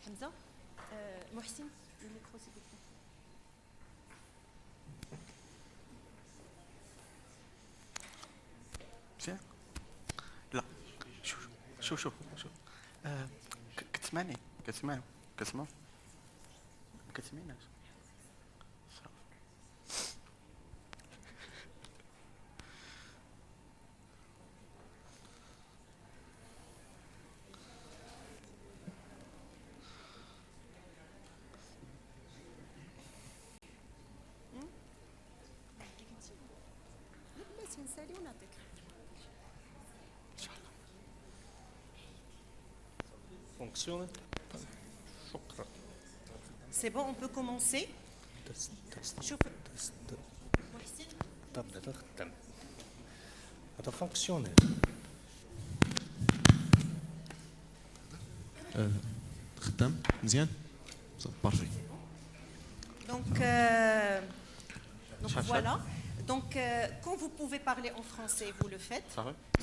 Hamza, Mohsin, le micro s'il vous plaît. Tiens. لا شوف كتسمعني كتسمعني C'est bon, on peut commencer. هذا فونكسيونيل خدام مزيان بارفي. Donc voilà. Donc quand vous pouvez parler en français, vous le faites.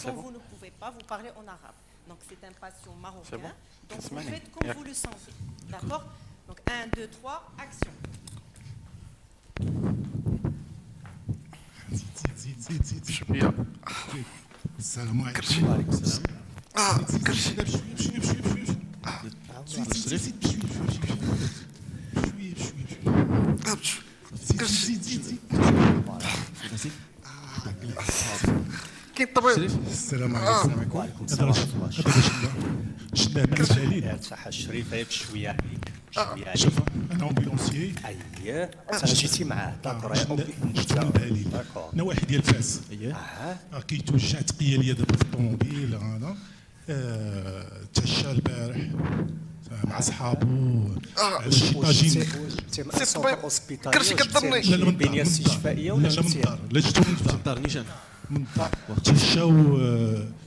Quand vous ne pouvez pas, vous parlez en arabe. Donc c'est un patient marocain. Donc vous faites comme vous le sentez. D'accord? Donc 1, 2, 3, action. زيد شويه. السلام عليكم. وعليكم السلام. كرشي. كاين طبيب. السلام عليكم. هذا شدناه من الدليل. صح الشريف غير بشويه عليك. بشويه عليك. شوف انا امبيلونسيي. اييه انا جيتي معاه داكور. شدنا الدليل. نواحي ديال فاس. كيتوجع تقيه ليا دابا في الطوموبيل انا. تعشى البارح مع صحابو على شي طاجين. سي طبيب كرشي كضرني. لا من الدار. الشفائيه ولا من الدار. لا جبتو من الدار. الدار نيشان من الدار. تمشاو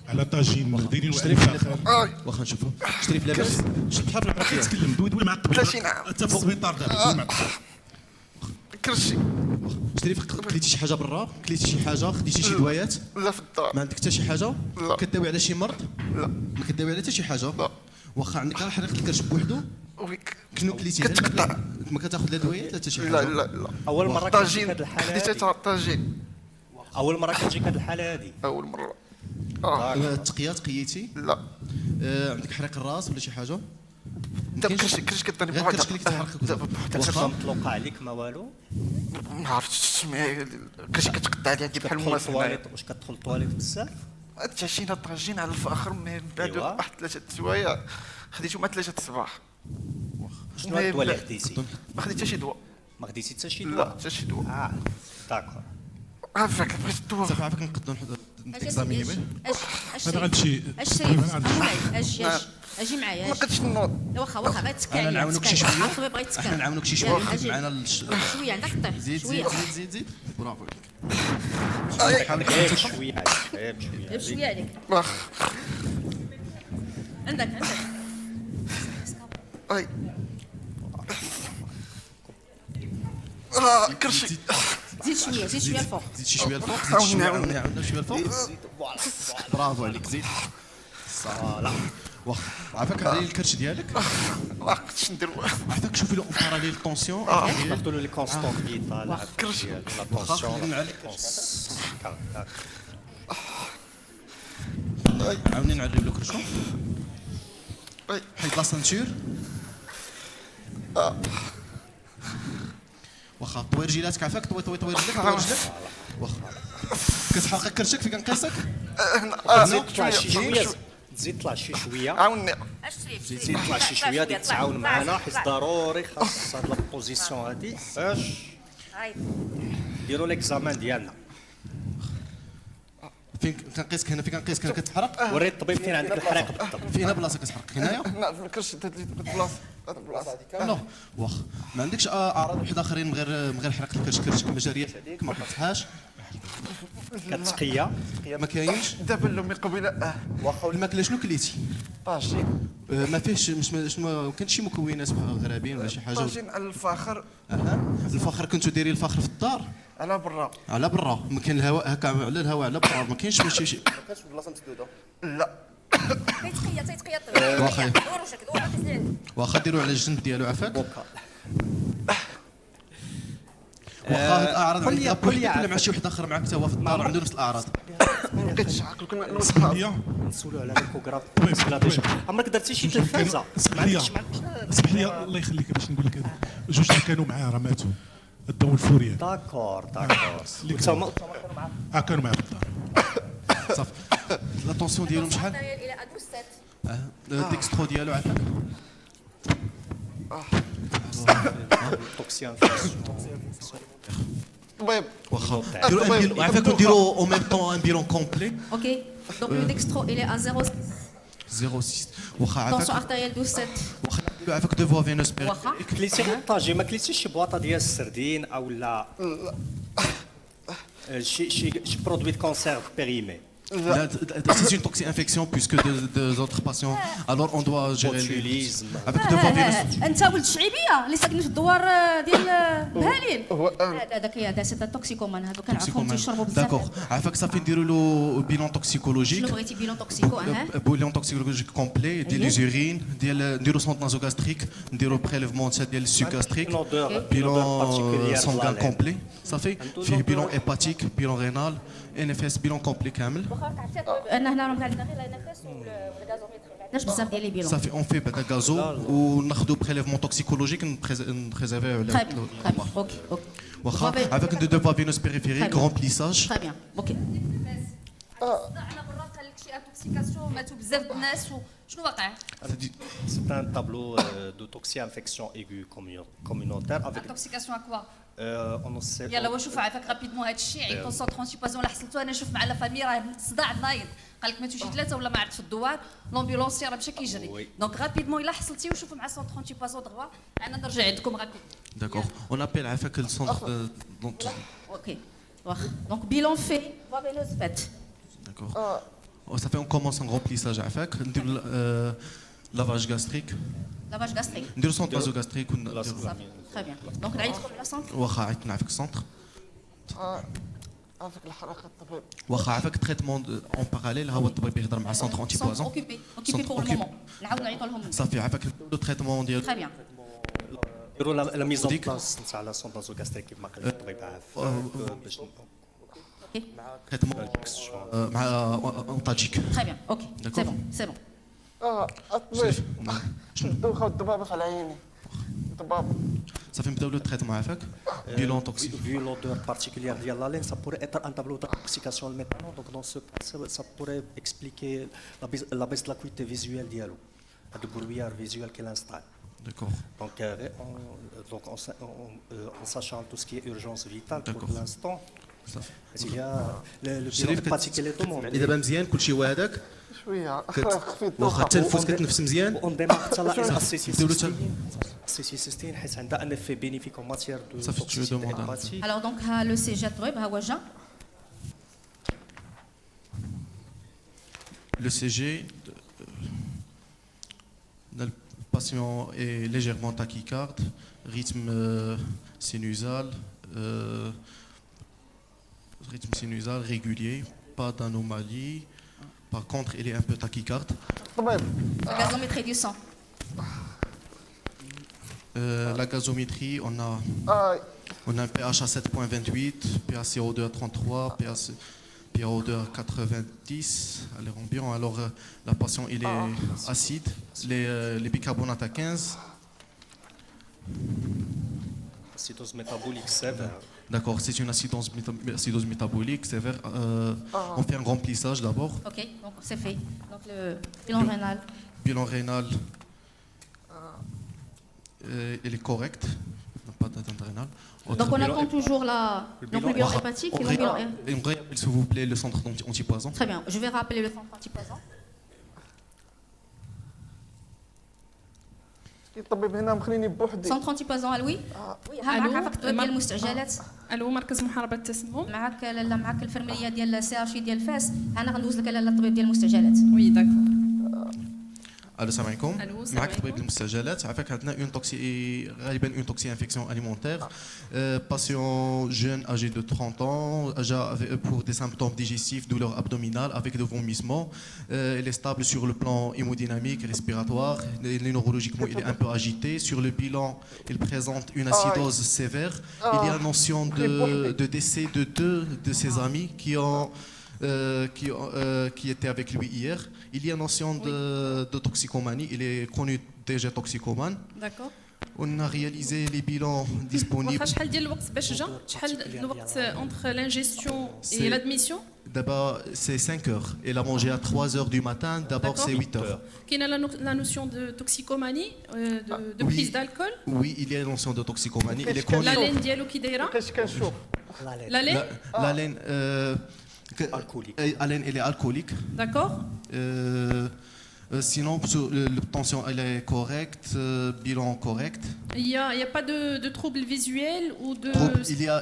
على طاجين دايرين واحد الفاخر. واخا نشوفو. شريف لاباس. بحال في البراكيه. تكلم دوي مع الطبيب. 30 عام. انت في السبيطار دابا. كرشي. شريف كليتي شي حاجه برا؟ كليتي شي حاجه؟ خديتي شي دوايات؟ لا في الدار. ما عندك حتى شي حاجه؟ لا. كداوي على شي مرض؟ لا. ما كداوي على حتى شي حاجه؟ لا. واخا عندك غير حريق الكرش بوحدو؟ كنو كليتي كتقطع. ما كتاخذ لا دوايات لا حتى شي حاجه؟ لا لا لا. اول مره كتجيك هذه الحاله خديت طاجين. اول مره كتجيك هذه الحاله هذه؟ اول مره. التقيه تقيتي؟ لا. عندك حريق الراس ولا شي حاجه؟ دابا كرش كطيني غير كرش كتحرك واخا مطلوقه عليك ما والو؟ ما عرفتش السميه كرش كتقطع عليها كيف بحال الماس هنايا. واش كتدخل الطواليت بزاف؟ تعشينا طاجين على الفاخر من بعد واحد 3 سوايع خديتو مع 3 الصباح. شنو الدواء اللي خديتي؟ ما خديت حتى شي دواء. ما خديتي حتى شي دواء؟ لا حتى شي دواء. داكور. عافاك بغيت الدواء. صافي عافاك نقدروا نكزاميني به. انا غنمشي. اجي معايا. ما قدش نوض. واخا غير تسكى. انا نعاونوك شي شويه. احنا نعاونوك شي شويه. معنا شويه عندك طيح. زيد زيد زيد زيد. برافو عليك. شويه عليك. شويه عليك. عندك. اي. كرشي. زيد شويه الفوق. زيد شي شويه الفوق. عاونا شويه الفوق. برافو عليك زيد. صالح. واخا عافاك على الكرش ديالك. ما قدرتش ندير عافاك شوفي له اون باراليل طونسيون. ناخذوا له لي كونستون فيتال. كرشي. لا طونسيون عليك. عاوني نعريو له كرشو. حيد لا سانتور. واخا طوي رجيلاتك عافاك طوي رجلك واخا كتحرق كرشك فين كنقيسك. تزيد طلع شي شويه. عاوني. تزيد طلع شي شويه غادي تتعاون معنا حيت ضروري خاص هاد لابوزيسيون هادي باش نديرو ليكزامان ديالنا. فين كنقيسك هنا؟ فين كنقيسك هنا كتحرق؟ وري الطبيب فين عندك الحريق بالضبط. فين بلاصه كتحرق هنايا؟ لا في الكرش البلاصه. لا واخا ما عندكش اعراض وحده اخرين من غير حرق الكرش كرشك مجاريات عليك ما قطعهاش؟ كتقيه ما كاينش؟ دابا لامي قبيله واخا الماكله شنو كليتي؟ طاجين. ما فيهش ما كانش شي مكونات غرابين ولا شي حاجه؟ طاجين على الفاخر. الفاخر كنتو دايرين الفاخر في الدار؟ على برا. على برا ما كاين الهواء هكا على الهواء على برا ما كاينش شي ما كانش في بلاصه مسدوده. لا. واخا ديروا على الجنب ديالو عافاك. واخا الاعراض عندك ولا مع شي واحد اخر معك حتى هو في الدار عنده نفس الاعراض؟ ما لقيتش عقل كنا نسمع. نسولو على ليكوغراف. عمرك درتي شي تلفازه؟ اسمح لي الله يخليك باش نقول لك هذا جوج اللي كانوا معاه راه ماتوا. الضوء الفوريه. داكور. وانتما كانوا معاه في الدار. صافي. لا طونسيون ديالو شحال؟ ديكسترو ديالو عافاك. توكسيان. طبيب. واخا ديروا عافاك نديروا او ميم طون ان بيلون كومبلي. اوكي دونك لو ديكسترو il est à 0,6 واخا عافاك. tension artérielle 12 واخا عافاك دو فوا فينوس واخا كليتي طاجي ما كليتيش شي بواطه ديال السردين او لا شي برودوي كونسيرف بيريمي؟ C'est une toxi-infection puisque des autres patients. Alors on doit gérer botulisme. avec deux fois virus. انت ولد شعيبيه اللي ساكن في الدوار ديال بهالين هذاك سي توكسيكومان هذوك كنعرفهم تيشربوا بزاف. D'accord. عافاك صافي نديروا له بيلون توكسيكولوجيك. شنو بغيتي بيلون توكسيكو بيلون توكسيكولوجيك كومبلي ديال لي زورين ديال نديروا سونت نازوغاستريك نديروا بريليفمون ديال السوغاستريك بيلون سونغان كومبلي صافي فيه بيلون هيباتيك بيلون رينال NFS بيلون كومبلي كامل. انا هنا راهم عندنا غير الانفاس والغازوميتري ما عندناش بزاف ديال لي بيلون. صافي اون في بعدا غازو وناخذوا بريليفمون توكسيكولوجيك نبريزيرفيو على اوكي واخا avec de deux venous périphériques remplissage. Très bien. OK. انا برا قال لك شي انتوكسيكاسيون ماتوا بزاف الناس شنو واقع؟ C'est un tableau de toxi-infection aiguë communautaire avec انتوكسيكاسيون اكوا on sait يلا وشوف عافاك رابيدمون هذا الشيء عيط كونسونطرون شي بازون لا حصلتو انا نشوف مع لا فامي راه صداع نايض قال لك ماتوا شي ثلاثه ولا ما عرفت في الدوار لومبيلونسي راه مشى كيجري دونك رابيدمون الا حصلتي وشوفوا مع 130 شي بازون دغوا انا نرجع عندكم رابيد. D'accord. On appelle عافاك السونتر OK. Donc bilan fait, voie veineuse faite. D'accord. Ça fait on commence un remplissage عافاك نديروا lavage gastrique. Lavage gastrique. نديروا سونتر نازوغاستريك Très bien. Donc نعيطكم على سونتر. واخا عيطنا عافاك السونتر. عافاك الحركه الطبيب. واخا عافاك تريتمون اون باراليل ها هو الطبيب يهضر مع سونتر انتي بوازون. اوكيبي بور لو مومون. نعاود نعيطوا لهم. صافي عافاك لو تريتمون ديال. Très bien. نديروا لا ميز اون بلاس نتاع لا سونت نازوغاستريك كيف ما قال الطبيب عافاك باش مع تريتمون مع اونتاجيك. Très bien. OK. C'est bon. C'est bon. الطبيب دوخه الضبابه في عيني ضباب. صافي نبداو لو تريتمون عافاك بيلون توكسيك. Vu l'odeur particulière de la laine, ça pourrait être un tableau d'intoxication maintenant. Donc dans ce cas, ça pourrait expliquer la baisse de l'acuité visuelle dialo, le brouillard visuel qu'elle installe. D'accord. Donc en sachant tout ce qui est urgence vitale pour l'instant, il y a le bilan hépatique et les demande. اللي دابا مزيان كلشي هو هذاك شويه واخا التنفس كتنفس مزيان. On démarre ça là السيسيستين حيت عندها ان افي بينيفيك en matière de toxicité hépatique. Alors donc ها لو سي جي طبيب ها هو جا. Le CG, le patient est légèrement tachycarde, rythme sinusal régulier, pas d'anomalie. Par contre, il est un peu tachycarde. Gazométrie du sang. La gazométrie, on a un pH à 7,28, pH CO2 à 33, pH2 à 90 à l'air ambiant. Alors, la patient, il est acide, les bicarbonates à 15. Acidose métabolique sévère. D'accord, c'est une acidose métabolique sévère. On fait un remplissage d'abord. OK, donc c'est fait. Donc le bilan rénal. Bilan rénal, il est correct. Pas d'atteinte rénale. Donc on attend toujours donc le bilan hépatique et le bilan. On réappelle s'il vous plaît le centre antipoison. Très bien, je vais rappeler le centre antipoison. الطبيب هنا مخليني بوحدي. سونتر انتيبازون الوي ها معك عافاك الطبيب ديال المستعجلات. الو مركز محاربه التسمم. معك لاله معك الفرمليه ديال سي ار ديال فاس انا غندوز لك لاله الطبيب ديال المستعجلات. وي داكور. السلام عليكم. معك طبيب المستعجلات عافاك عندنا غالبا اون توكسي انفection alimentaire. Patient jeune âgé de 30 ans, pour des symptômes digestifs, douleurs abdominales avec des vomissements. Il est stable sur le plan hémodynamique, respiratoire. Neurologiquement, il est un peu agité. Sur le bilan, il présente une acidose sévère. Il y a notion de décès de deux de ses amis qui étaient avec lui hier. Il y a notion de toxicomanie. Il est connu déjà toxicomane. D'accord. On a réalisé les bilans disponibles. شحال ديال الوقت باش جا؟ شحال الوقت entre l'ingestion et l'admission? D'abord, c'est 5 heures. Elle a mangé à 3 heures du matin. D'abord, c'est 8 heures. Qu'il y a la notion de toxicomanie, de prise d'alcool? Oui, il y a la notion de toxicomanie. Elle est connue. La laine ديالو كي دايره؟ La laine? La laine, elle est alcoolique. D'accord. Sinon, l'obtention elle est correcte, bilan correct. Il n'y a pas de troubles visuels ou de...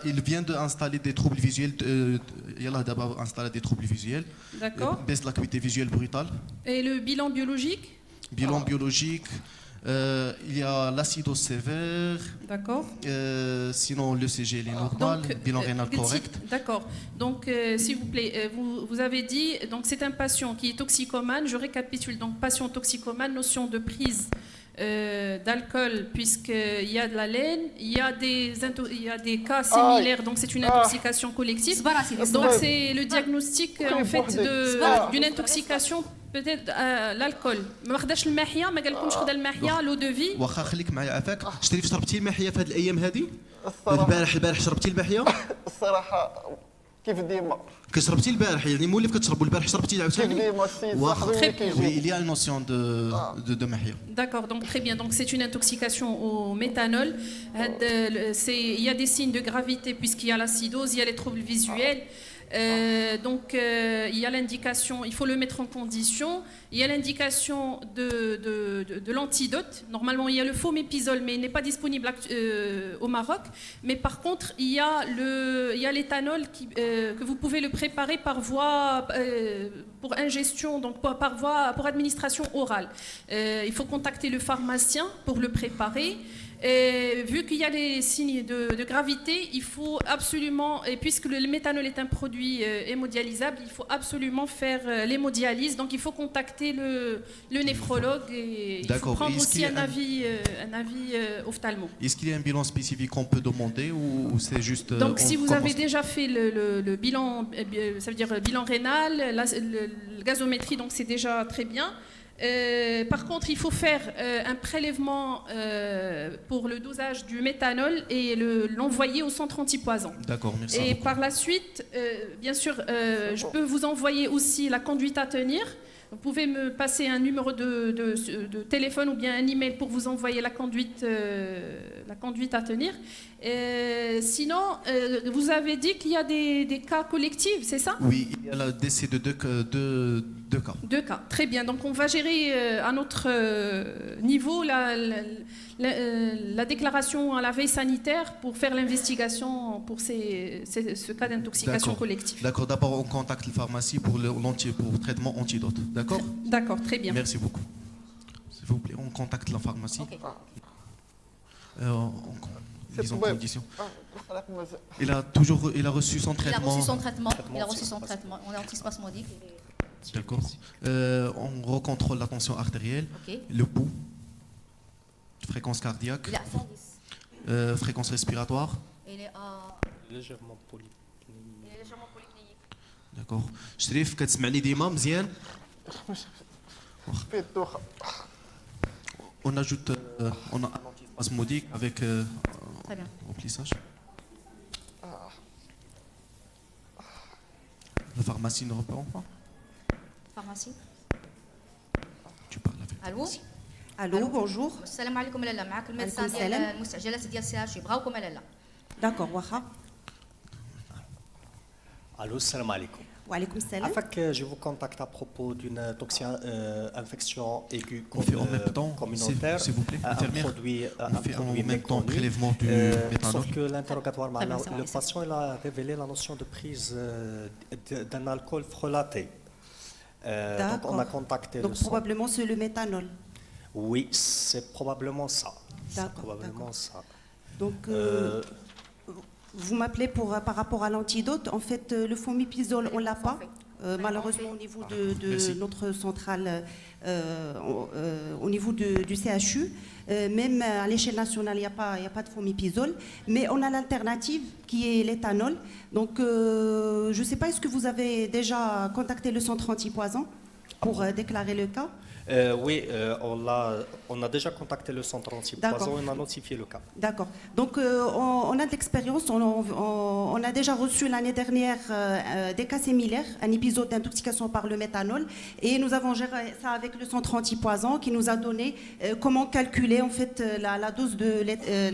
Il vient d'installer des troubles visuels. Il a d'abord installé des troubles visuels. D'accord. Baisse de l'acuité visuelle brutale. Et le bilan biologique? Bilan biologique. Il y a l'acidose sévère. D'accord. Sinon, l'ECG il est normal, bilan rénal correct. D'accord. Donc, s'il vous plaît, vous avez dit, donc c'est un patient qui est toxicomane. Je récapitule. Donc, patient toxicomane, notion de prise d'alcool, puisqu'il y a de la laine, il y a des cas similaires, donc c'est une intoxication collective. Donc, c'est le diagnostic en fait d'une intoxication. Peut-être l'alcool. ما خداش الماحيه ما قالكمش خدا الماحيه لو دو في واخا خليك معايا عافاك شريف شربتي الماحيه في هذه الايام هذه البارح شربتي الماحيه الصراحه كيف ديما كشربتي البارح يعني مولف كتشربوا البارح شربتي عاوتاني كيف ديما السيد واخا صاحبي وي il y a une notion de mahia. D'accord, donc très bien. Donc c'est une intoxication au méthanol. Il y a des signes de gravité puisqu'il y a l'acidose, il y a les troubles visuels. Il y a l'indication, il faut le mettre en condition. Il y a l'indication de l'antidote. Normalement, il y a le fomépizole, mais il n'est pas disponible au Maroc. Mais par contre, il y a l'éthanol que vous pouvez le préparer par voie pour ingestion, donc pour administration orale. Il faut contacter le pharmacien pour le préparer. Et vu qu'il y a des signes de gravité, il faut absolument, et puisque le méthanol est un produit hémodialysable, il faut absolument faire l'hémodialyse. Donc il faut contacter le néphrologue et il faut prendre aussi un avis ophtalmo. Est-ce qu'il y a un bilan spécifique qu'on peut demander ou c'est juste... Donc si vous avez déjà fait le bilan, ça veut dire le bilan rénal, la gazométrie, donc c'est déjà très bien. Par contre, il faut faire un prélèvement pour le dosage du méthanol et l'envoyer au centre antipoison. D'accord, merci. Et par la suite, bien sûr, je peux vous envoyer aussi la conduite à tenir. Vous pouvez me passer un numéro de téléphone ou bien un email pour vous envoyer la conduite à tenir. Sinon, vous avez dit qu'il y a des cas collectifs, c'est ça? Oui, il y a le décès de deux cas. 2 cas, très bien. Donc on va gérer à notre niveau la déclaration à la veille sanitaire pour faire l'investigation pour ce cas d'intoxication collective. D'accord, d'abord on contacte la pharmacie pour le traitement antidote. D'accord? D'accord, très bien. Merci beaucoup. S'il vous plaît, on contacte la pharmacie. Okay. Mise en condition. Il a reçu son traitement. Il a reçu son traitement. On est antispasmodique. D'accord. On recontrôle la tension artérielle, le pouls, fréquence cardiaque, Il est à 110. fréquence respiratoire. Il est légèrement polypnéique. D'accord. شريف كتسمعني ديما مزيان. On ajoute on a un antispasmodique avec remplissage. La pharmacie ne reprend pas. Pharmacie. Tu parles avec. Allô, bonjour. السلام عليكم لاله معك الميدسان ديال المستعجلات ديال سي اتش بغاوكم لاله. D'accord, واخا. Allô, salam alaikum. Wa alaikum salam. Afak, je vous contacte à propos d'une infection aiguë communautaire. S'il vous plaît, un produit en même temps prélèvement du méthanol. Sauf que l'interrogatoire, le patient il a révélé la notion de prise d'un alcool frelaté. Donc on a contacté donc probablement c'est le méthanol. Oui, c'est probablement ça. Donc vous m'appelez par rapport à l'antidote. En fait, le fomépizole, on ne l'a pas. Malheureusement, au niveau de notre centrale, au niveau du CHU, même à l'échelle nationale, il n'y a pas de fomépizole. Mais on a l'alternative qui est l'éthanol. Donc, je ne sais pas, est-ce que vous avez déjà contacté le centre antipoison pour déclarer le cas? Oui, on a déjà contacté le centre antipoison et on a notifié le cas. D'accord. Donc, on a de l'expérience. On a déjà reçu l'année dernière des cas similaires, un épisode d'intoxication par le méthanol. Et nous avons géré ça avec le centre antipoison qui nous a donné comment calculer en fait la dose de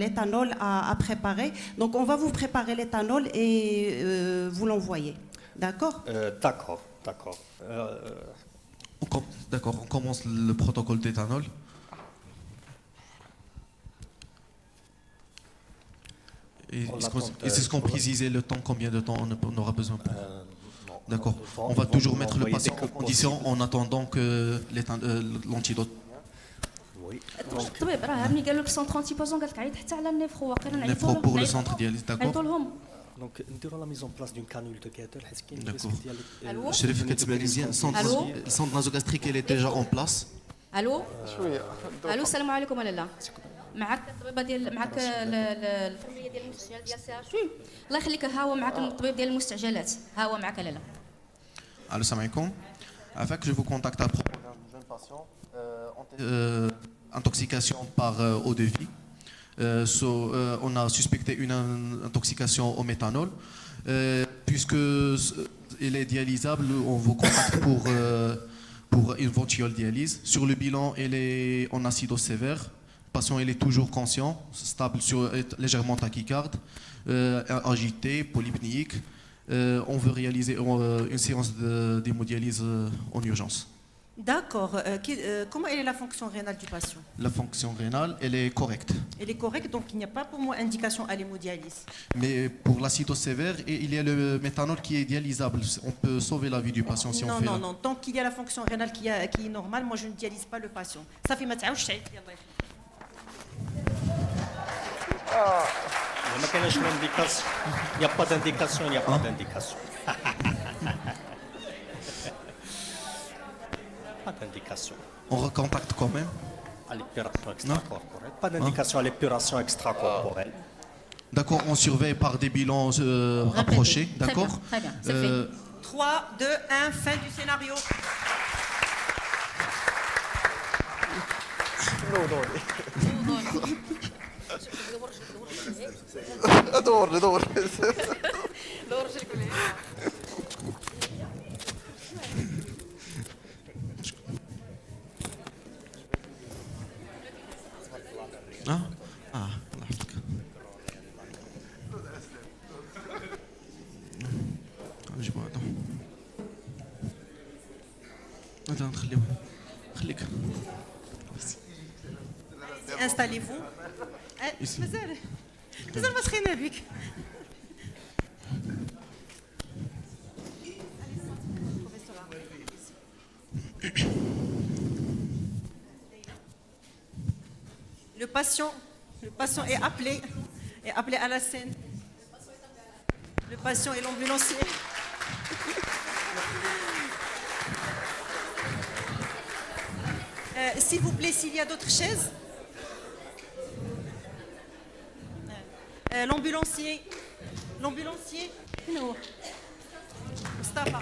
l'éthanol à préparer. Donc, on va vous préparer l'éthanol et vous l'envoyer. D'accord? D'accord. D'accord, on commence le protocole d'éthanol. Et c'est ce qu'on précisait le temps, combien de temps on aura besoin pour... D'accord. On va toujours mettre le patient en condition en attendant que l'antidote. Oui. الطبيب راه عامل قال لك 130 بوزون قال لك عيط حتى على النيفرو واقيلا نيفرو pour le centre dialyse, d'accord. Donc, نديروا la mise en place d'une canule de Keter حيت كاين D'accord. شريف كتبان لي مزيان السونت نازوغاستريك il est déjà en place. الو الو السلام عليكم لاله معك الطبيبه ديال معك الفرميه ديال المستشفى ديال سي اش الله يخليك ها هو معك الطبيب ديال المستعجلات ها هو معك لاله. Allô, salam alaikum. Afin que je vous contacte à propos d'un jeune patient intoxication par eau de vie. On a suspecté une intoxication au méthanol. Puisque il est dialysable, on vous contacte pour une éventuelle dialyse. Sur le bilan, il est en acidose sévère. Le patient il est toujours conscient, stable, légèrement tachycarde, agité, polypnéique. On veut réaliser une séance d'hémodialyse en urgence. D'accord. Comment est la fonction rénale du patient? La fonction rénale, elle est correcte. Elle est correcte, donc il n'y a pas pour moi indication à l'hémodialyse. Mais pour l'acidose sévère, il y a le méthanol qui est dialysable. On peut sauver la vie du patient si on fait... Non. Tant qu'il y a la fonction rénale qui est normale, moi je ne dialyse pas le patient. Ça fait matin. Il n'y a pas d'indication, il n'y a pas d'indication. Pas d'indication. On recontacte quand même. À l'épuration extracorporelle. Pas d'indication à l'épuration extracorporelle. D'accord, on surveille par des bilans rapprochés. D'accord. Très bien. C'est fait. 3, 2, 1, fin du scénario. دور الله يحفظك. نجيبو هذا نخليوه خليك. Installez-vous. مازال ما سخينا بك. Le patient est appelé à la scène. Le patient et l'ambulancier. S'il vous plaît, s'il y a d'autres chaises. L'ambulancier. Non. Mustafa.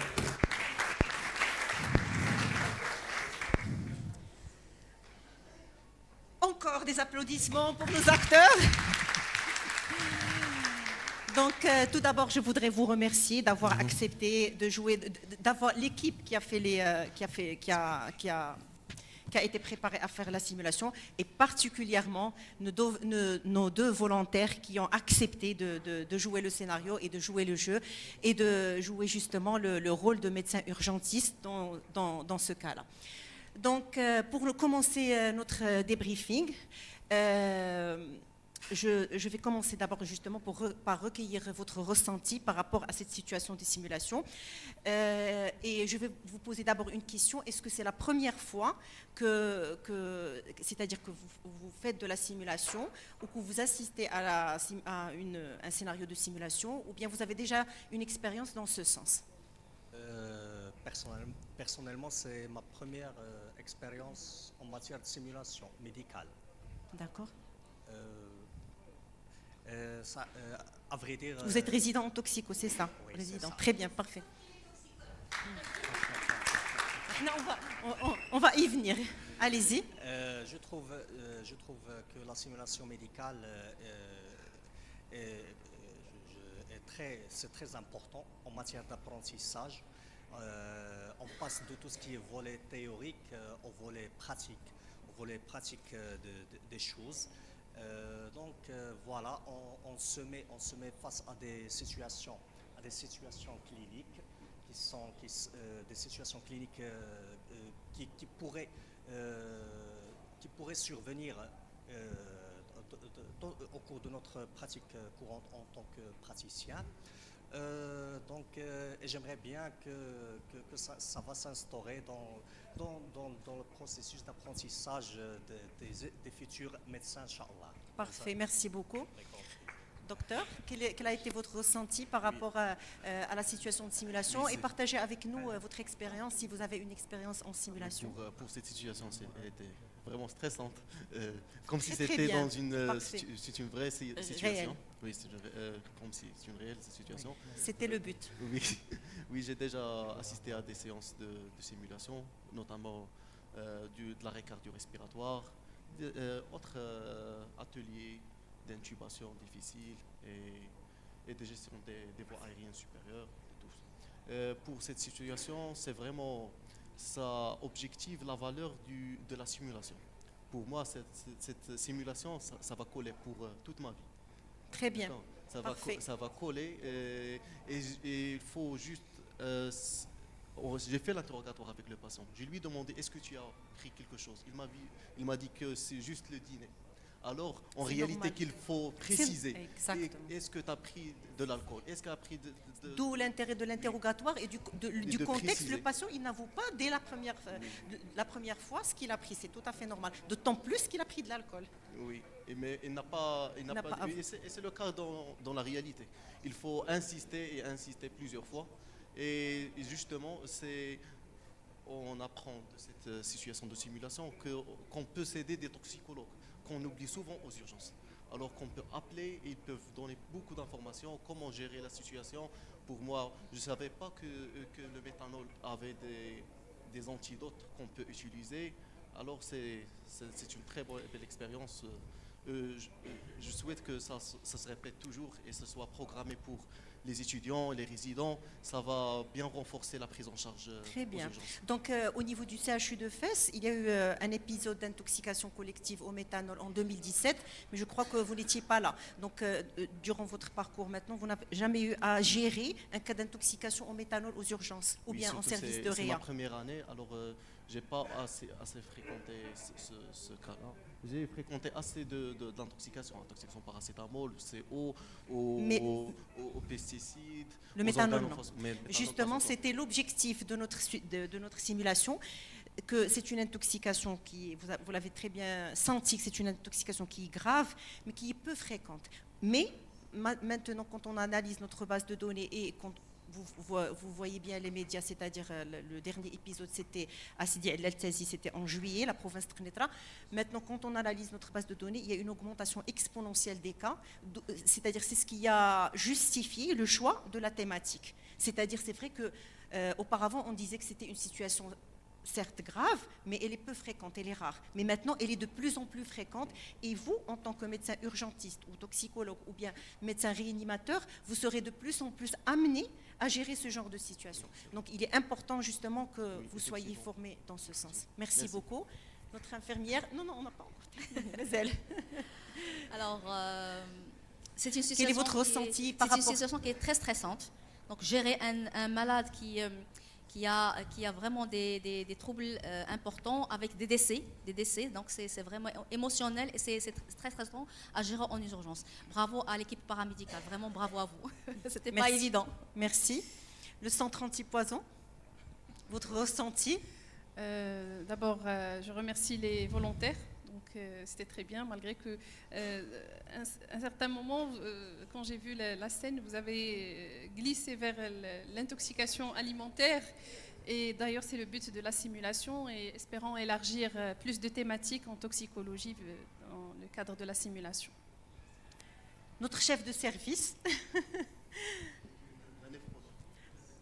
Encore des applaudissements pour nos acteurs. Donc, tout d'abord, je voudrais vous remercier d'avoir accepté de jouer, d'avoir l'équipe qui a fait qui a été préparée à faire la simulation, et particulièrement nos deux volontaires qui ont accepté de jouer le scénario et de jouer le jeu et de jouer justement le rôle de médecin urgentiste dans ce cas-là. Donc, pour commencer notre débriefing, je vais commencer d'abord justement par recueillir votre ressenti par rapport à cette situation de simulation. Et je vais vous poser d'abord une question. Est-ce que c'est la première fois c'est-à-dire que vous faites de la simulation ou que vous assistez à un scénario de simulation, ou bien vous avez déjà une expérience dans ce sens? Personnellement, c'est ma première expérience en matière de simulation médicale. D'accord. À vrai dire, vous êtes résident en toxico, c'est ça? Oui, résident. Ça. Très bien, parfait. On va y venir. Allez-y. Je trouve que la simulation médicale c'est très important en matière d'apprentissage. On passe de tout ce qui est volet théorique au volet pratique des choses. Donc voilà, on se met face à des situations cliniques des situations cliniques qui pourrait survenir au cours de notre pratique courante en tant que praticien. J'aimerais bien que ça va s'instaurer dans le processus d'apprentissage des futurs médecins, Inch'Allah. Parfait, merci beaucoup. Docteur, quel a été votre ressenti par rapport à la situation de simulation et partagez avec nous votre expérience si vous avez une expérience en simulation. Pour cette situation, elle était vraiment stressante, comme si c'était dans c'est une vraie situation. Réelle. Oui, comme si c'est une réelle situation. C'était le but. Oui, j'ai déjà assisté à des séances de simulation, notamment de l'arrêt cardio-respiratoire, autres ateliers d'intubation difficile et de gestion des voies aériennes supérieures. Et tout. Pour cette situation, c'est vraiment, ça objective la valeur de la simulation. Pour moi, cette simulation, ça va coller pour toute ma vie. Très bien. Ça va coller et il faut juste... j'ai fait l'interrogatoire avec le patient. Je lui ai demandé, est-ce que tu as pris quelque chose? Il m'a dit que c'est juste le dîner. Alors, en réalité, qu'il faut préciser. Est-ce que tu as pris de l'alcool? Est-ce qu'il a pris D'où l'intérêt de l'interrogatoire et du contexte. Préciser. Le patient, il n'avoue pas dès la première fois ce qu'il a pris. C'est tout à fait normal. D'autant plus qu'il a pris de l'alcool. Oui, mais il n'a pas et c'est le cas dans la réalité. Il faut insister et insister plusieurs fois. Et justement, on apprend de cette situation de simulation qu'on peut s'aider des toxicologues, qu'on oublie souvent aux urgences. Alors qu'on peut appeler et ils peuvent donner beaucoup d'informations, comment gérer la situation. Pour moi, je ne savais pas que le méthanol avait des antidotes qu'on peut utiliser. Alors c'est une très belle expérience. Je souhaite que ça se répète toujours et que ce soit programmé pour les étudiants et les résidents. Ça va bien renforcer la prise en charge. Très bien. Donc au niveau du CHU de Fès, il y a eu un épisode d'intoxication collective au méthanol en 2017, mais je crois que vous n'étiez pas là. Donc durant votre parcours maintenant, vous n'avez jamais eu à gérer un cas d'intoxication au méthanol aux urgences ou bien en service de réa. C'est ma première année, alors j'ai pas assez fréquenté ce cas-là. J'ai fréquenté assez d'intoxication, intoxication paracétamol, CO, aux pesticides. Le méthanol, non. Justement, c'était l'objectif de notre simulation, que c'est une intoxication qui, vous l'avez très bien senti, que c'est une intoxication qui est grave, mais qui est peu fréquente. Mais maintenant, quand on analyse notre base de données et quand vous voyez bien les médias, c'est-à-dire le dernier épisode, c'était à Sidi El Altazi, c'était en juillet, la province de Knetra. Maintenant, quand on analyse notre base de données, il y a une augmentation exponentielle des cas, c'est-à-dire c'est ce qui a justifié le choix de la thématique. C'est-à-dire, c'est vrai qu'auparavant, on disait que c'était une situation certes grave, mais elle est peu fréquente, elle est rare. Mais maintenant, elle est de plus en plus fréquente. Et vous, en tant que médecin urgentiste ou toxicologue ou bien médecin réanimateur, vous serez de plus en plus amené à gérer ce genre de situation. Donc, il est important justement que vous soyez formé dans ce sens. Merci beaucoup. Notre infirmière... Non, on n'a pas encore terminé. Mais elle. Alors, c'est une situation... Quel est votre ressenti par rapport... C'est une situation qui est très stressante. Donc, gérer un malade qui a vraiment des troubles importants avec des décès. Donc c'est vraiment émotionnel et c'est très stressant à gérer en urgence. Bravo à l'équipe paramédicale, vraiment bravo à vous. C'était pas évident. Merci. Le centre antipoison, votre ressenti? D'abord, je remercie les volontaires. Donc c'était très bien, malgré que un certain moment, quand j'ai vu la scène, vous avez glissé vers l'intoxication alimentaire. Et d'ailleurs, c'est le but de la simulation, et espérons élargir plus de thématiques en toxicologie dans le cadre de la simulation. Notre chef de service.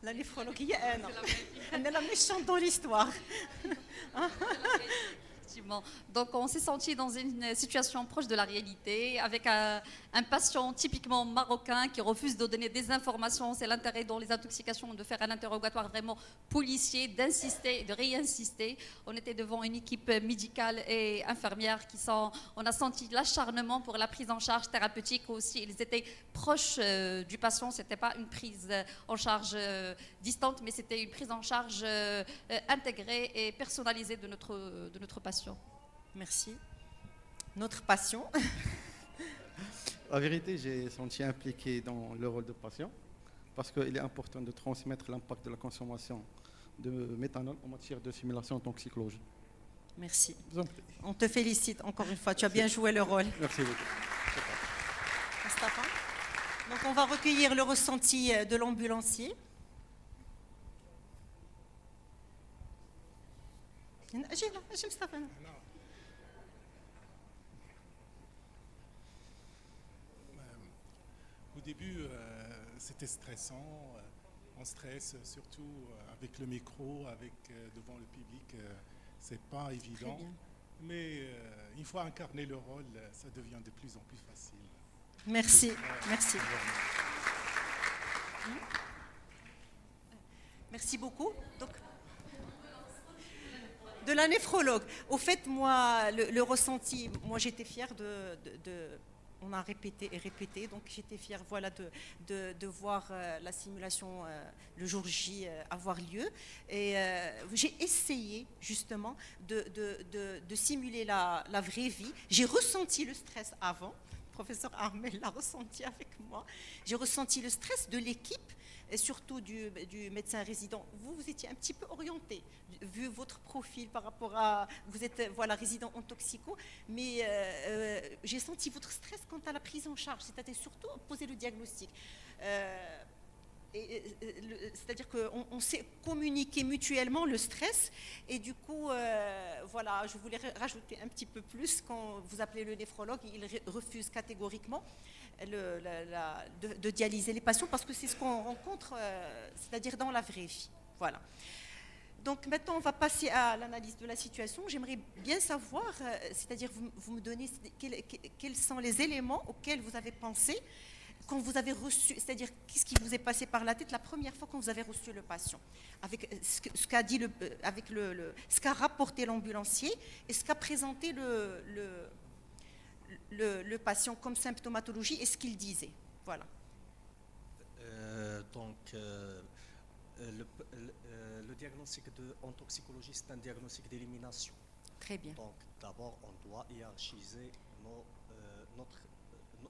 La néphrologie, elle est la méchante dans l'histoire. Effectivement. Donc on s'est senti dans une situation proche de la réalité, avec un patient typiquement marocain qui refuse de donner des informations. C'est l'intérêt dans les intoxications de faire un interrogatoire vraiment policier, d'insister, de réinsister. On était devant une équipe médicale et infirmière on a senti l'acharnement pour la prise en charge thérapeutique aussi. Ils étaient proches du patient. C'était pas une prise en charge distante, mais c'était une prise en charge intégrée et personnalisée de notre patient. Merci. Notre patient. La vérité, j'ai senti impliqué dans le rôle de patient parce qu'il est important de transmettre l'impact de la consommation de méthanol en matière de simulation toxicologie. Merci. On te félicite encore une fois. Tu as bien joué le rôle. Merci beaucoup. Mustafa. Donc on va recueillir le ressenti de l'ambulancier. Au début, c'était stressant. On stresse surtout avec le micro, devant le public. C'est pas évident. Mais une fois incarné le rôle, ça devient de plus en plus facile. Merci. Merci. Merci beaucoup. Donc, de la néphrologue. Au fait, moi, le ressenti, moi j'étais fière on a répété et répété, donc j'étais fière de voir la simulation le jour J avoir lieu. Et j'ai essayé justement de simuler la vraie vie. J'ai ressenti le stress avant. Le professeur Armel l'a ressenti avec moi. J'ai ressenti le stress de l'équipe et surtout du médecin résident. Vous étiez un petit peu orienté, vu votre profil par rapport à... Vous êtes résident en toxico, mais j'ai senti votre stress quant à la prise en charge, c'est-à-dire surtout poser le diagnostic. C'est-à-dire qu'on sait communiquer mutuellement le stress et du coup, je voulais rajouter un petit peu plus. Quand vous appelez le néphrologue, il refuse catégoriquement de dialyser les patients parce que c'est ce qu'on rencontre, c'est-à-dire dans la vraie vie. Voilà. Donc maintenant, on va passer à l'analyse de la situation. J'aimerais bien savoir, c'est-à-dire vous me donnez quels sont les éléments auxquels vous avez pensé quand vous avez reçu, c'est-à-dire qu'est-ce qui vous est passé par la tête la première fois quand vous avez reçu le patient, avec ce qu'a dit ce qu'a rapporté l'ambulancier et ce qu'a présenté le patient comme symptomatologie et ce qu'il disait. Voilà. Le diagnostic en toxicologie, c'est un diagnostic d'élimination. Très bien. Donc d'abord, on doit hiérarchiser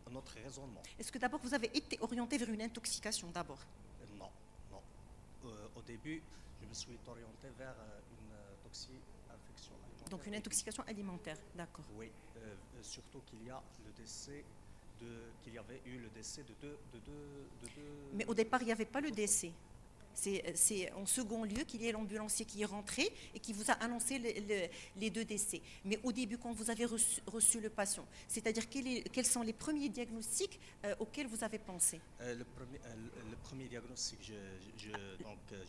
notre raisonnement. Est-ce que d'abord vous avez été orienté vers une intoxication d'abord? Non. Au début, je me suis orienté vers une toxi-infection alimentaire. Donc une intoxication alimentaire, d'accord. Oui, surtout qu'il y avait eu le décès de deux. Mais au départ, il n'y avait pas le décès. C'est en second lieu qu'il y ait l'ambulancier qui est rentré et qui vous a annoncé les deux décès. Mais au début, quand vous avez reçu le patient, c'est-à-dire quels sont les premiers diagnostics auxquels vous avez pensé? Le premier diagnostic, je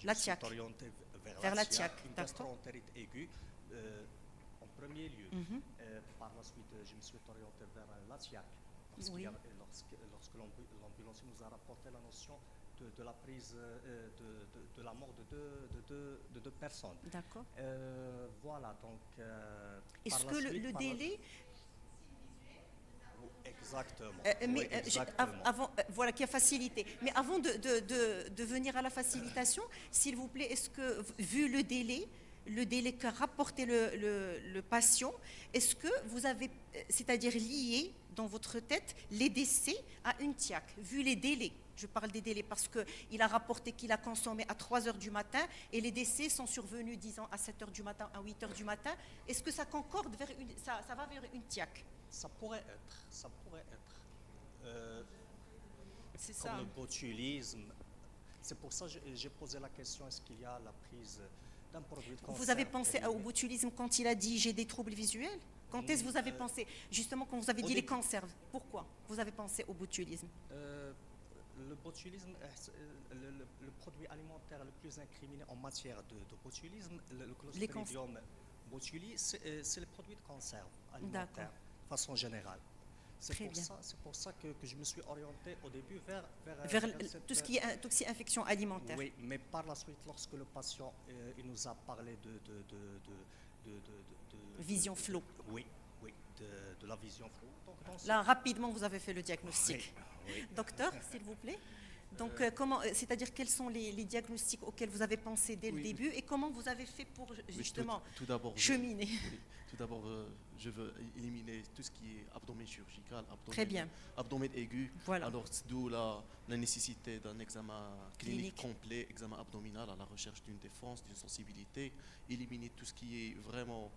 la me suis orienté vers la TIAC, une gastroentérite aiguë en premier lieu. Par la suite, je me suis orienté vers la TIAC. Parce que lorsque l'ambulancier nous a rapporté la notion de la prise de la mort de deux personnes. D'accord. Voilà, donc... Est-ce que le délai... Exactement. Mais avant, voilà, qui a facilité. Mais avant de venir à la facilitation, s'il vous plaît, est-ce que, vu le délai qu'a rapporté le patient, est-ce que vous avez, c'est-à-dire lié dans votre tête les décès à une TIAC, vu les délais? Je parle des délais parce qu'il a rapporté qu'il a consommé à 3 h du matin et les décès sont survenus, disons, à 7 h du matin, à 8 h du matin. Est-ce que ça concorde vers ça va vers une TIAC? Ça pourrait être. C'est comme ça. le botulisme. C'est pour ça que j'ai posé la question, est-ce qu'il y a la prise d'un produit de cancer? Vous avez pensé au botulisme quand il a dit j'ai des troubles visuels? Quand est-ce que vous avez pensé? Justement, quand vous avez dit les cancers, pourquoi vous avez pensé au botulisme? Le botulisme, le produit alimentaire le plus incriminé en matière de botulisme, le Clostridium Botuli, c'est les produits de conserve alimentaire, de façon générale. C'est pour ça que je me suis orienté au début vers tout ce qui est toxi-infection alimentaire. Oui, mais par la suite, lorsque le patient il nous a parlé de vision floue. Oui, de la vision floue. Donc, là, rapidement, vous avez fait le diagnostic. Oui. Docteur, s'il vous plaît. Donc, c'est-à-dire quels sont les diagnostics auxquels vous avez pensé dès le début et comment vous avez fait pour justement cheminer? Tout d'abord, je veux éliminer tout ce qui est abdomen chirurgical, abdomen aigu. Voilà. Alors, d'où la nécessité d'un examen clinique complet, examen abdominal à la recherche d'une défense, d'une sensibilité, éliminer tout ce qui est vraiment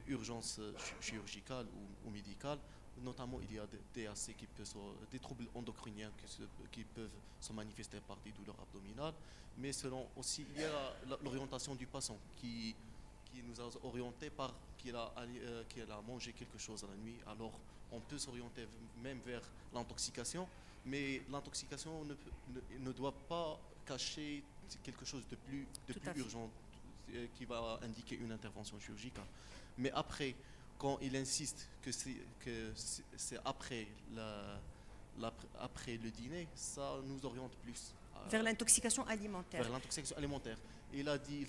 urgence chirurgicale ou médicale. Notamment, il y a des DAC des troubles endocriniens qui peuvent se manifester par des douleurs abdominales, mais selon aussi, il y a l'orientation du patient qui nous a orienté par qu'il a mangé quelque chose à la nuit. Alors, on peut s'orienter même vers l'intoxication, mais l'intoxication ne doit pas cacher quelque chose de plus urgent qui va indiquer une intervention chirurgicale. Mais après, quand il insiste que c'est après le dîner, ça nous oriente plus. Vers l'intoxication alimentaire. Vers l'intoxication alimentaire. Il a dit,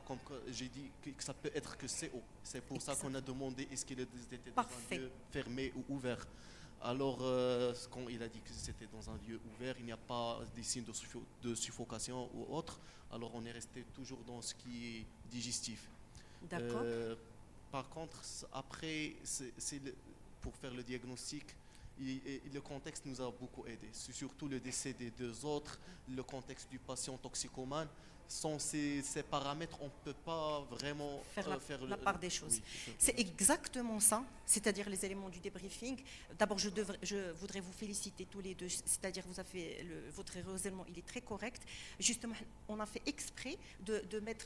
comme j'ai dit, que ça peut être que CO. C'est pour ça qu'on a demandé est-ce qu'il était dans un lieu fermé ou ouvert. Alors, quand il a dit que c'était dans un lieu ouvert, il n'y a pas des signes de suffocation ou autre. Alors, on est resté toujours dans ce qui est digestif. D'accord. Par contre, après, pour faire le diagnostic, le contexte nous a beaucoup aidé. C'est surtout le décès des deux autres, le contexte du patient toxicomane. Sans ces paramètres, on ne peut pas vraiment faire la part des choses. Oui, c'est exactement ça, c'est-à-dire les éléments du débriefing. D'abord, je voudrais vous féliciter tous les deux, c'est-à-dire vous avez votre raisonnement, il est très correct. Justement, on a fait exprès de mettre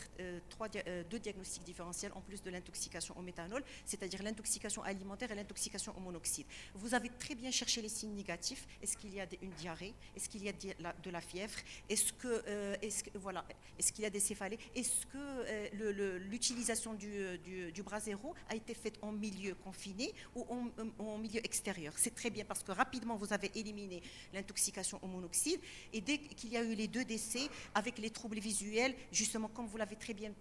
deux diagnostics différentiels en plus de l'intoxication au méthanol, c'est-à-dire l'intoxication alimentaire et l'intoxication au monoxyde. Vous avez très bien cherché les signes négatifs. Est-ce qu'il y a une diarrhée? Est-ce qu'il y a de la fièvre? Est-ce qu'il y a des céphalées? Est-ce que l'utilisation du bras zéro a été faite en milieu confiné ou en milieu extérieur? C'est très bien parce que rapidement vous avez éliminé l'intoxication au monoxyde et dès qu'il y a eu les deux décès avec les troubles visuels, justement comme vous l'avez très bien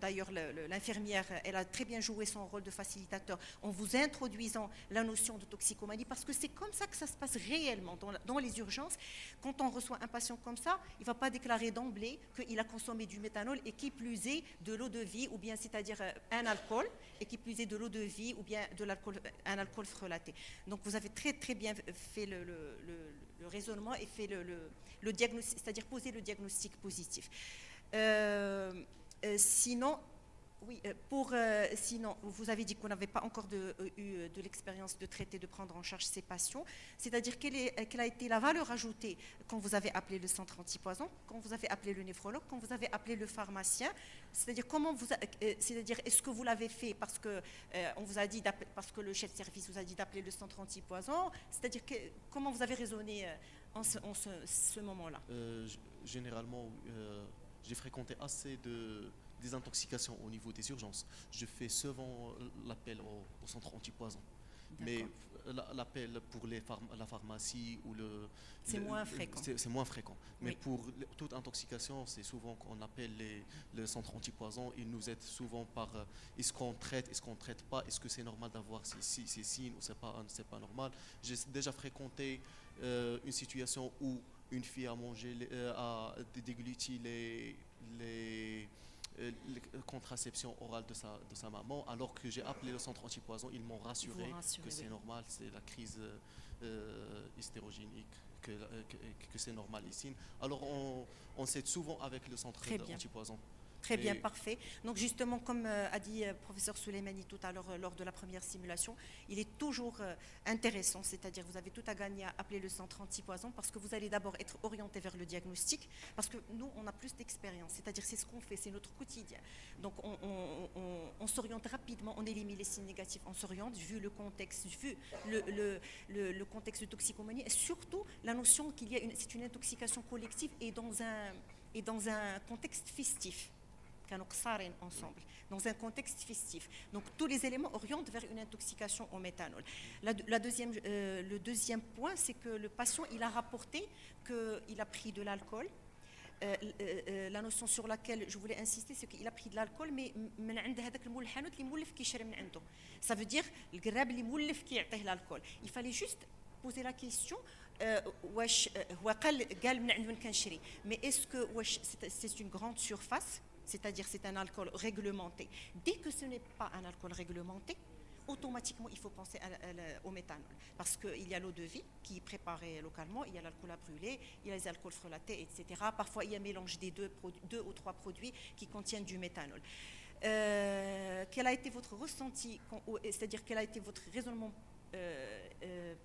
d'ailleurs, l'infirmière, elle a très bien joué son rôle de facilitateur en vous introduisant la notion de toxicomanie parce que c'est comme ça que ça se passe réellement dans les urgences. Quand on reçoit un patient comme ça, il ne va pas déclarer d'emblée qu'il a consommé du méthanol et qui plus est de l'eau de vie ou bien c'est-à-dire un alcool et qui plus est de l'eau de vie ou bien un alcool frelaté. Donc vous avez très très bien fait le raisonnement et fait le diagnostic, c'est-à-dire poser le diagnostic positif. Sinon, vous avez dit qu'on n'avait pas encore eu de l'expérience de traiter, de prendre en charge ces patients. C'est-à-dire quelle a été la valeur ajoutée quand vous avez appelé le centre antipoison, quand vous avez appelé le néphrologue, quand vous avez appelé le pharmacien. C'est-à-dire est-ce que vous l'avez fait parce que on vous a dit parce que le chef de service vous a dit d'appeler le centre antipoison. C'est-à-dire comment vous avez raisonné en ce moment-là? Généralement. J'ai fréquenté assez de désintoxication au niveau des urgences. Je fais souvent l'appel au centre antipoison. Mais l'appel pour la pharmacie ou c'est moins fréquent. C'est moins fréquent. Mais oui. Pour toute intoxication, c'est souvent qu'on appelle le centre antipoison. Ils nous aident souvent par est-ce qu'on traite, est-ce qu'on ne traite pas, est-ce que c'est normal d'avoir ces signes ou c'est pas normal. J'ai déjà fréquenté une situation où une fille a dégluti les contraceptions orales de sa maman, alors que j'ai appelé le centre antipoison, ils m'ont rassuré que c'est normal, c'est la crise hystérogénique, que c'est normal ici. Alors on s'aide souvent avec le centre antipoison. Très bien, parfait. Donc justement, comme a dit professeur Souleymani tout à l'heure lors de la première simulation, il est toujours intéressant, c'est-à-dire vous avez tout à gagner à appeler le centre antipoison parce que vous allez d'abord être orienté vers le diagnostic, parce que nous, on a plus d'expérience, c'est-à-dire c'est ce qu'on fait, c'est notre quotidien. Donc on s'oriente rapidement, on élimine les signes négatifs, on s'oriente vu le contexte, vu le contexte de toxicomanie et surtout la notion qu'il y a c'est une intoxication collective et dans un contexte festif. كانوا قصارين ensemble dans un contexte festif. Donc tous les éléments orientent vers une intoxication au méthanol. Le deuxième point, c'est que le patient il a rapporté qu'il a pris de l'alcool. La notion sur laquelle je voulais insister, c'est qu'il a pris de l'alcool, mais من عند هذاك المولحانوت اللي مولف كيشري من عنده. Ça veut dire القراب اللي مولف كيعطيه l'alcool. Il fallait juste poser la question. واش هو قال من عند من كنشري. Mais est-ce que واش c'est une grande surface, c'est-à-dire c'est un alcool réglementé. Dès que ce n'est pas un alcool réglementé, automatiquement il faut penser au méthanol, parce qu'il y a l'eau de vie qui est préparée localement, il y a l'alcool à brûler, il y a les alcools frelatés, etc. Parfois il y a un mélange des deux ou trois produits qui contiennent du méthanol. Quel a été votre ressenti, c'est-à-dire quel a été votre raisonnement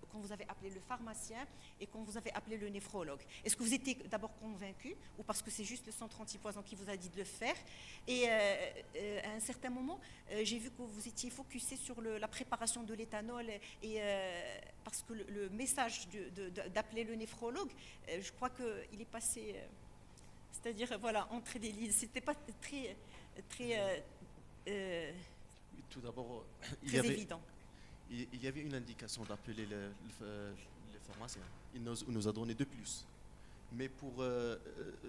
quand vous avez appelé le pharmacien et quand vous avez appelé le néphrologue? Est-ce que vous étiez d'abord convaincu ou parce que c'est juste le centre antipoison qui vous a dit de le faire? Et à un certain moment, j'ai vu que vous étiez focusé sur la préparation de l'éthanol et parce que le message d'appeler le néphrologue, je crois qu'il est passé, c'est-à-dire voilà, entre des lignes, c'était pas très tout d'abord, évident. Il y avait une indication d'appeler les pharmaciens. Il nous a donné de plus. Mais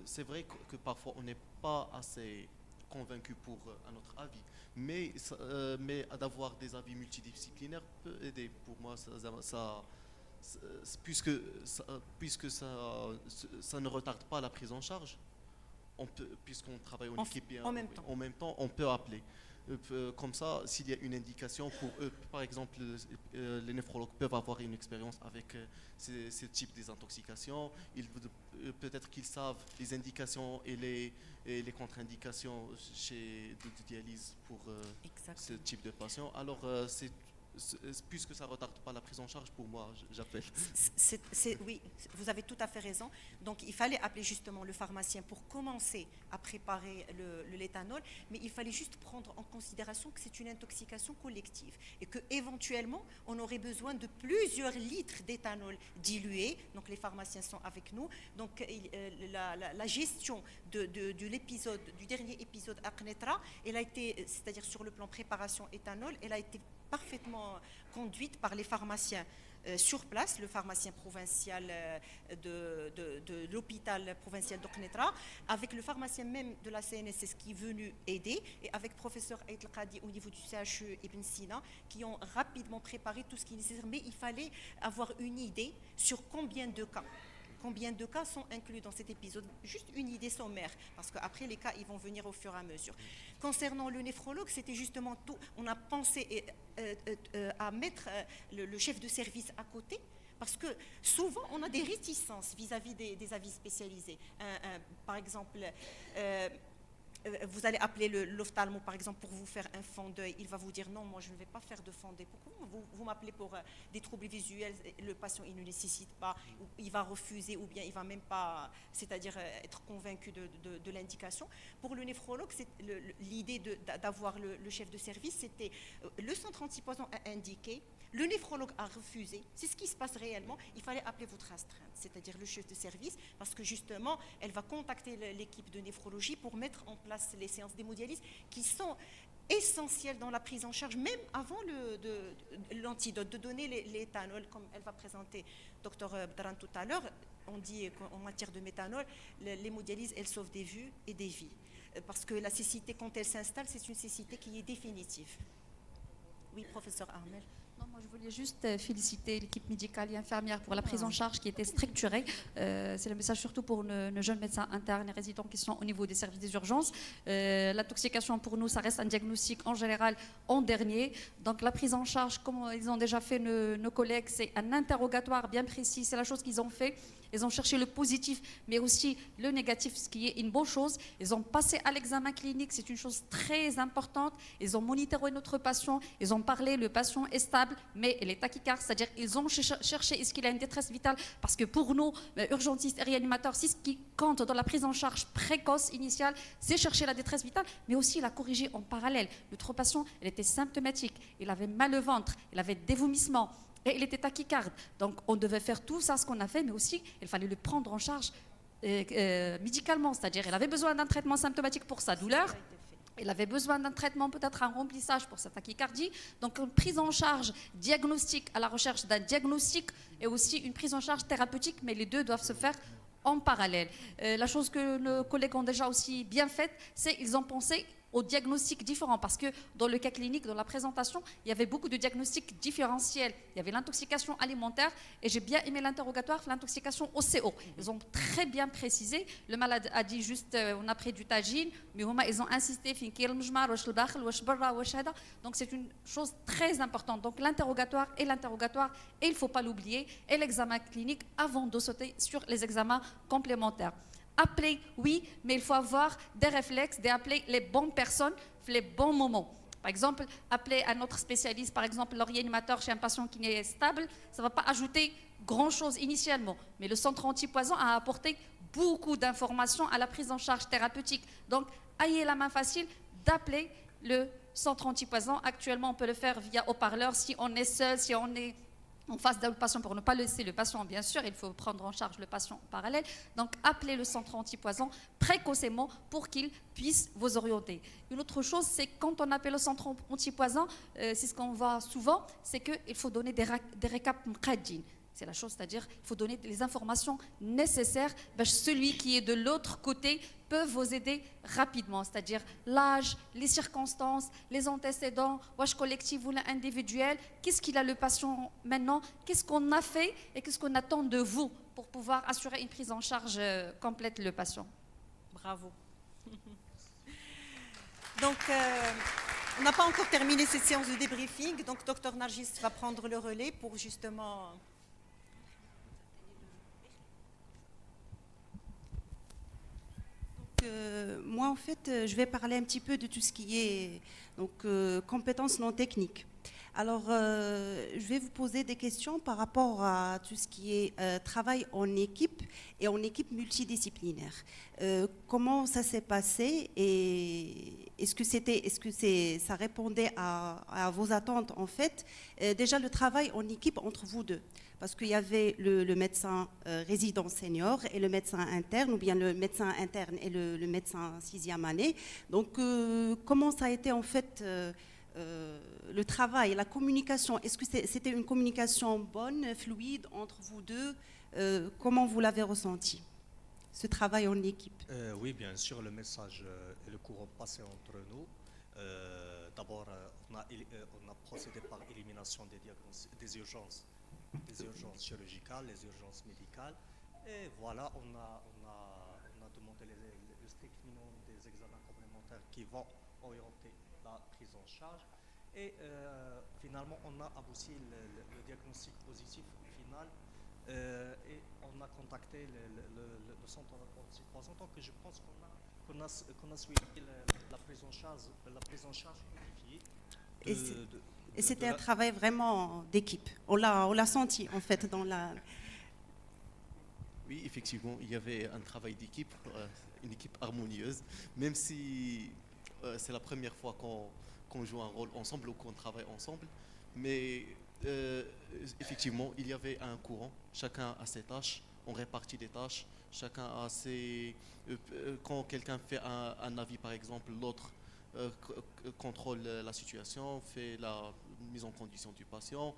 c'est vrai que parfois on n'est pas assez convaincu pour un autre avis. Mais d'avoir des avis multidisciplinaires peut aider. Pour moi, puisque ça ne retarde pas la prise en charge, puisqu'on travaille en équipe et en même temps, on peut appeler. Comme ça, s'il y a une indication pour eux, par exemple, les néphrologues peuvent avoir une expérience avec ce type de désintoxication. Peut-être qu'ils savent les indications et les contre-indications de dialyse pour ce type de patient. Alors, puisque ça ne retarde pas la prise en charge, pour moi, j'appelle. Oui, vous avez tout à fait raison. Donc, il fallait appeler justement le pharmacien pour commencer à préparer l'éthanol, mais il fallait juste prendre en considération que c'est une intoxication collective et qu'éventuellement, on aurait besoin de plusieurs litres d'éthanol dilué. Donc, les pharmaciens sont avec nous. Donc, la gestion du dernier épisode à Knetra, elle a été, c'est-à-dire sur le plan préparation éthanol, elle a été parfaitement conduite par les pharmaciens sur place, le pharmacien provincial de l'hôpital provincial d'Oknetra, avec le pharmacien même de la CNSS qui est venu aider, et avec professeur Aït El-Qadi au niveau du CHU Ibn Sina, qui ont rapidement préparé tout ce qui est nécessaire. Mais il fallait avoir une idée sur combien de cas sont inclus dans cet épisode, juste une idée sommaire, parce qu'après les cas ils vont venir au fur et à mesure. Concernant le néphrologue, c'était justement tout, on a pensé à mettre le chef de service à côté, parce que souvent on a des réticences vis-à-vis des avis spécialisés. Par exemple, vous allez appeler l'ophtalmo par exemple pour vous faire un fond d'œil, il va vous dire non, moi je ne vais pas faire de fond d'œil. Pourquoi vous m'appelez pour des troubles visuels? Le patient il ne nécessite pas, ou il va refuser, ou bien il va même pas, c'est-à-dire être convaincu de l'indication. Pour le néphrologue, l'idée d'avoir le chef de service, c'était le centre antipoison a indiqué, le néphrologue a refusé. C'est ce qui se passe réellement. Il fallait appeler votre astreinte, c'est-à-dire le chef de service, parce que justement, elle va contacter l'équipe de néphrologie pour mettre en place les séances d'hémodialyse qui sont essentielles dans la prise en charge, même avant l'antidote, de donner l'éthanol, comme elle va présenter Dr Bdran tout à l'heure. On dit qu'en matière de méthanol, l'hémodialyse, elle sauve des vies et des vies. Parce que la cécité, quand elle s'installe, c'est une cécité qui est définitive. Oui, professeur Armel. Non, moi, je voulais juste féliciter l'équipe médicale et infirmière pour la prise en charge qui était structurée. C'est le message surtout pour nos jeunes médecins internes et résidents qui sont au niveau des services des urgences. L'intoxication pour nous, ça reste un diagnostic en général en dernier. Donc la prise en charge, comme ils ont déjà fait nos collègues, c'est un interrogatoire bien précis. C'est la chose qu'ils ont fait. Ils ont cherché le positif, mais aussi le négatif, ce qui est une bonne chose. Ils ont passé à l'examen clinique, c'est une chose très importante. Ils ont monitoré notre patient, ils ont parlé, le patient est stable, mais il est tachycarde, c'est-à-dire ils ont cherché est-ce qu'il a une détresse vitale, parce que pour nous, urgentistes et réanimateurs, c'est ce qui compte dans la prise en charge précoce initiale, c'est chercher la détresse vitale, mais aussi la corriger en parallèle. Notre patient, il était symptomatique, il avait mal au ventre, il avait des vomissements, et il était tachycarde. Donc on devait faire tout ça, ce qu'on a fait, mais aussi il fallait le prendre en charge médicalement, c'est-à-dire il avait besoin d'un traitement symptomatique pour sa douleur. Il avait besoin d'un traitement, peut-être un remplissage pour cette tachycardie. Donc une prise en charge diagnostique à la recherche d'un diagnostic et aussi une prise en charge thérapeutique, mais les deux doivent se faire en parallèle. La chose que nos collègues ont déjà aussi bien faite, c'est qu'ils ont pensé aux diagnostics différents, parce que dans le cas clinique, dans la présentation, il y avait beaucoup de diagnostics différentiels. Il y avait l'intoxication alimentaire, et j'ai bien aimé l'interrogatoire, l'intoxication au CO. Ils ont très bien précisé. Le malade a dit juste, on a pris du tagine, mais ils ont insisté, donc c'est une chose très importante. Donc l'interrogatoire, et il ne faut pas l'oublier, et l'examen clinique avant de sauter sur les examens complémentaires. Appeler, oui, mais il faut avoir des réflexes d'appeler les bonnes personnes, les bons moments. Par exemple, appeler un autre spécialiste, par exemple le réanimateur chez un patient qui n'est stable, ça ne va pas ajouter grand-chose initialement. Mais le centre antipoison a apporté beaucoup d'informations à la prise en charge thérapeutique. Donc, ayez la main facile d'appeler le centre antipoison. Actuellement, on peut le faire via haut-parleur si on est seul, si on est en face d'un patient, pour ne pas laisser le patient, bien sûr, il faut prendre en charge le patient en parallèle. Donc, appelez le centre antipoison précocement pour qu'il puisse vous orienter. Une autre chose, c'est quand on appelle le centre antipoison, c'est ce qu'on voit souvent, c'est qu'il faut donner des récaps mqaddin. C'est la chose, c'est-à-dire qu'il faut donner les informations nécessaires. Celui qui est de l'autre côté peut vous aider rapidement, c'est-à-dire l'âge, les circonstances, les antécédents, wesh collectif ou individuel, qu'est-ce qu'il a le patient maintenant, qu'est-ce qu'on a fait et qu'est-ce qu'on attend de vous pour pouvoir assurer une prise en charge complète le patient. Bravo. Donc, on n'a pas encore terminé cette séance de débriefing, donc Dr Nargis va prendre le relais pour justement... Moi, en fait, je vais parler un petit peu de tout ce qui est compétences non techniques. Alors, je vais vous poser des questions par rapport à tout ce qui est travail en équipe et en équipe multidisciplinaire. Comment ça s'est passé et est-ce que ça répondait à vos attentes en fait? Déjà, le travail en équipe entre vous deux. Parce qu'il y avait le médecin résident senior et le médecin interne, ou bien le médecin interne et le médecin 6e année. Donc, comment ça a été en fait le travail, la communication? Est-ce que c'était une communication bonne, fluide entre vous deux? Comment vous l'avez ressenti, ce travail en équipe? Oui, bien sûr, le message et le courant passé entre nous. D'abord, on a procédé par élimination des urgences chirurgicales, les urgences médicales. Et voilà, on a demandé le strict minimum des examens complémentaires qui vont orienter la prise en charge. Et finalement, on a abouti le diagnostic positif final. Et on a contacté le centre antipoison. Donc je pense qu'on a suivi la prise en charge unifiée. Et c'était un travail vraiment d'équipe. On l'a senti en fait dans la... Oui, effectivement, il y avait un travail d'équipe, une équipe harmonieuse, même si c'est la première fois qu'on joue un rôle ensemble ou qu'on travaille ensemble. Mais effectivement, il y avait un courant, chacun a ses tâches, on répartit des tâches, chacun a ses... quand quelqu'un fait un avis par exemple, l'autre contrôle la situation, fait la mise en condition du patient,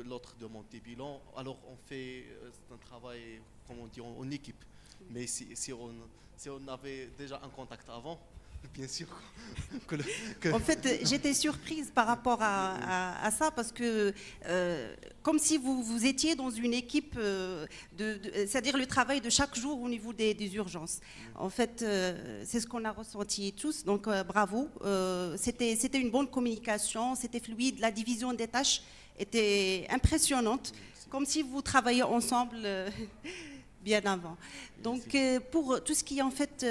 l'autre demande des bilans. Alors on fait un travail, comment dire, en équipe. Mais si on avait déjà un contact avant, bien sûr En fait, j'étais surprise par rapport à ça parce que comme si vous étiez dans une équipe, c'est-à-dire le travail de chaque jour au niveau des urgences. En fait, c'est ce qu'on a ressenti tous, donc bravo. C'était une bonne communication, c'était fluide, la division des tâches était impressionnante, comme si vous travailliez ensemble bien avant. Donc, pour tout ce qui est en fait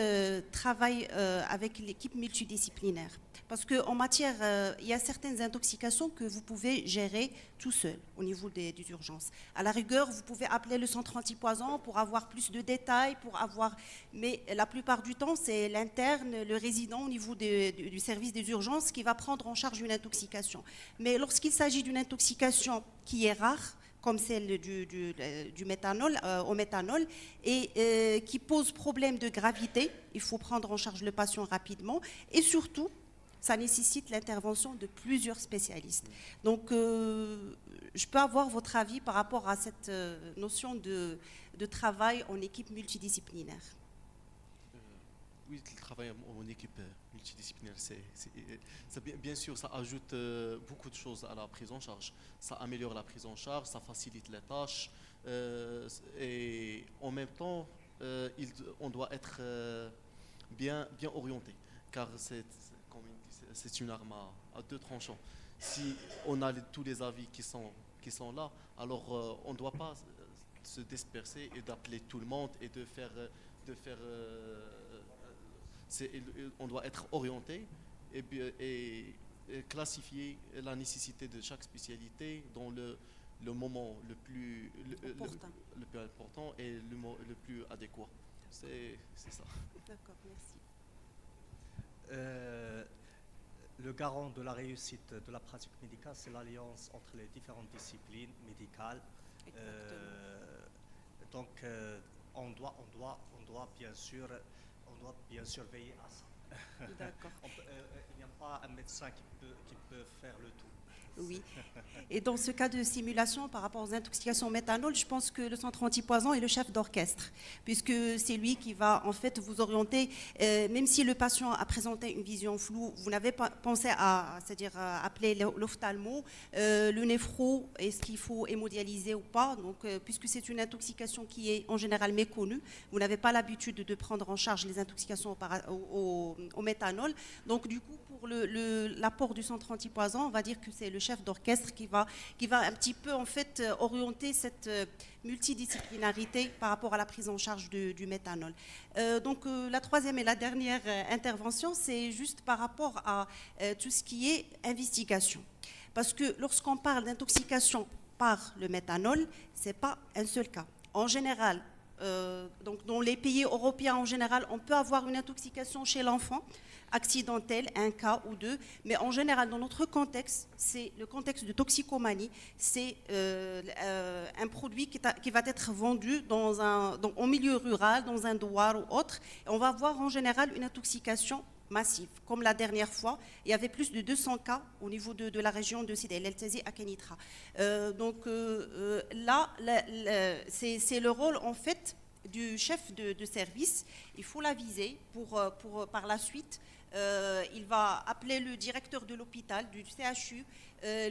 travail avec l'équipe multidisciplinaire, parce qu'en matière, il y a certaines intoxications que vous pouvez gérer tout seul au niveau des urgences. À la rigueur, vous pouvez appeler le centre antipoison pour avoir plus de détails, mais la plupart du temps, c'est l'interne, le résident au niveau du service des urgences qui va prendre en charge une intoxication. Mais lorsqu'il s'agit d'une intoxication qui est rare, comme celle du méthanol, au méthanol, et qui pose problème de gravité, il faut prendre en charge le patient rapidement. Et surtout, ça nécessite l'intervention de plusieurs spécialistes. Donc, je peux avoir votre avis par rapport à cette notion de travail en équipe multidisciplinaire. Oui, le travail en équipe multidisciplinaire, bien sûr, ça ajoute beaucoup de choses à la prise en charge. Ça améliore la prise en charge, ça facilite les tâches, et en même temps, on doit être bien orienté, car c'est une arme à deux tranchants. Si on a tous les avis qui sont là, alors on ne doit pas se disperser et d'appeler tout le monde et de faire on doit être orienté et classifier la nécessité de chaque spécialité dans le moment le plus important et le plus adéquat. C'est ça. D'accord, merci. Le garant de la réussite de la pratique médicale, c'est l'alliance entre les différentes disciplines médicales. Donc, on doit bien sûr veiller à ça. D'accord. Il n'y a pas un médecin qui peut faire le tout. Oui. Et dans ce cas de simulation par rapport aux intoxications au méthanol, je pense que le centre antipoison est le chef d'orchestre, puisque c'est lui qui va en fait vous orienter. Même si le patient a présenté une vision floue, vous n'avez pas pensé c'est-à-dire appeler l'ophtalmo, le néphro, est-ce qu'il faut hémodialyser ou pas. Donc, puisque c'est une intoxication qui est en général méconnue, vous n'avez pas l'habitude de prendre en charge les intoxications au méthanol. Donc, du coup, pour l'apport du centre antipoison, on va dire que c'est le chef d'orchestre qui va un petit peu en fait orienter cette multidisciplinarité par rapport à la prise en charge du méthanol. Donc la troisième et la dernière intervention, c'est juste par rapport à tout ce qui est investigation. Parce que lorsqu'on parle d'intoxication par le méthanol, ce n'est pas un seul cas. En général, donc dans les pays européens en général, on peut avoir une intoxication chez l'enfant, accidentelle, un cas ou deux, mais en général, dans notre contexte, c'est le contexte de toxicomanie, c'est un produit qui va être vendu en milieu rural, dans un douar ou autre, et on va avoir en général une intoxication massive. Comme la dernière fois, il y avait plus de 200 cas au niveau de la région de Sidi El Eltazi à Kenitra. Donc là, c'est le rôle en fait du chef de service. Il faut l'aviser pour par la suite. Il va appeler le directeur de l'hôpital, du CHU,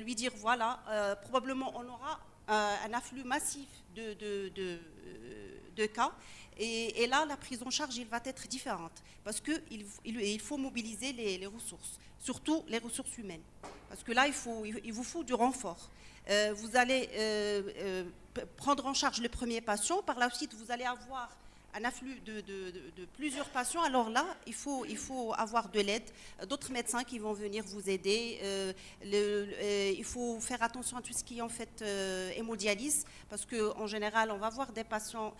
lui dire voilà, probablement on aura un afflux massif de cas. Et là, la prise en charge elle va être différente parce qu'il faut mobiliser les ressources, surtout les ressources humaines. Parce que là, il vous faut du renfort. Vous allez prendre en charge le premier patient, par la suite, vous allez avoir un afflux de plusieurs patients. Alors là, il faut avoir de l'aide, d'autres médecins qui vont venir vous aider. Il faut faire attention à tout ce qui est en fait hémodialyse, parce qu'en général, on va voir des patients,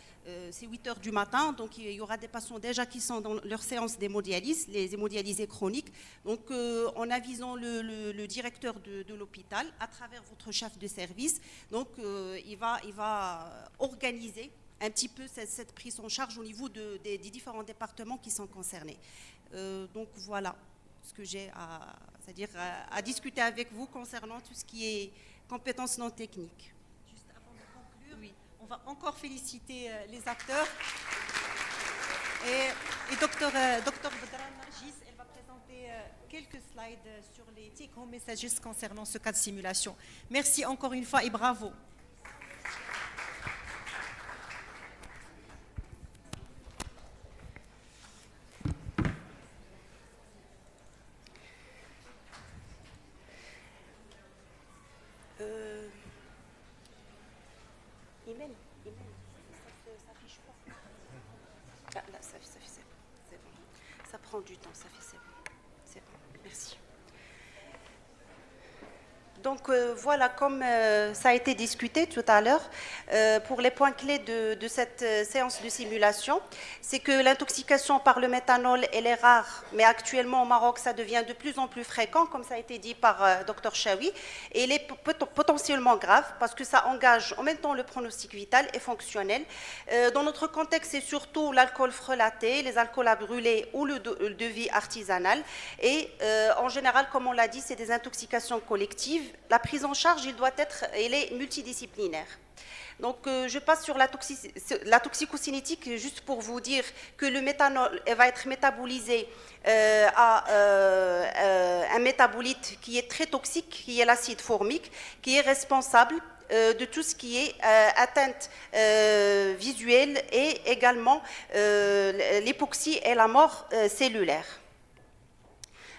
c'est 8 heures du matin, donc il y aura des patients déjà qui sont dans leur séance d'hémodialyse, les hémodialysés chroniques. Donc en avisant le directeur de l'hôpital, à travers votre chef de service, donc il va organiser un petit peu cette prise en charge au niveau des différents départements qui sont concernés. Donc voilà ce que j'ai à discuter avec vous concernant tout ce qui est compétences non techniques. Juste avant de conclure, oui, on va encore féliciter les acteurs. Et docteur Bedrana Gis, elle va présenter quelques slides sur les take-home messages concernant ce cas de simulation. Merci encore une fois et bravo. Email, ça s'affiche pas. Ah, là, ça c'est bon. Ça prend du temps, c'est bon. C'est bon, merci. Donc voilà, comme ça a été discuté tout à l'heure, pour les points clés de cette séance de simulation, c'est que l'intoxication par le méthanol, elle est rare, mais actuellement au Maroc, ça devient de plus en plus fréquent, comme ça a été dit par Dr Chaoui, et elle est potentiellement grave parce que ça engage en même temps le pronostic vital et fonctionnel. Dans notre contexte, c'est surtout l'alcool frelaté, les alcools à brûler ou le de vie artisanale, et en général, comme on l'a dit, c'est des intoxications collectives. La prise en charge, elle est multidisciplinaire. Donc, je passe sur la toxicocinétique, juste pour vous dire que le méthanol va être métabolisé à un métabolite qui est très toxique, qui est l'acide formique, qui est responsable de tout ce qui est atteinte visuelle et également l'hypoxie et la mort cellulaire.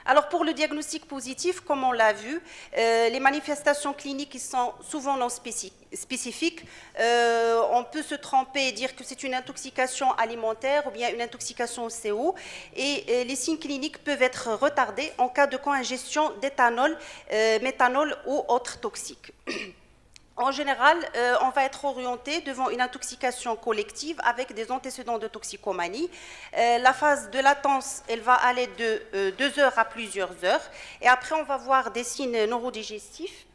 Alors pour le diagnostic positif, comme on l'a vu, les manifestations cliniques qui sont souvent non spécifiques, on peut se tromper et dire que c'est une intoxication alimentaire ou bien une intoxication au CO, et les signes cliniques peuvent être retardés en cas de co-ingestion d'éthanol, méthanol ou autres toxiques. En général, on va être orienté devant une intoxication collective avec des antécédents de toxicomanie. La phase de latence, elle va aller de 2 heures à plusieurs heures. Et après, on va voir des signes neurodigestifs,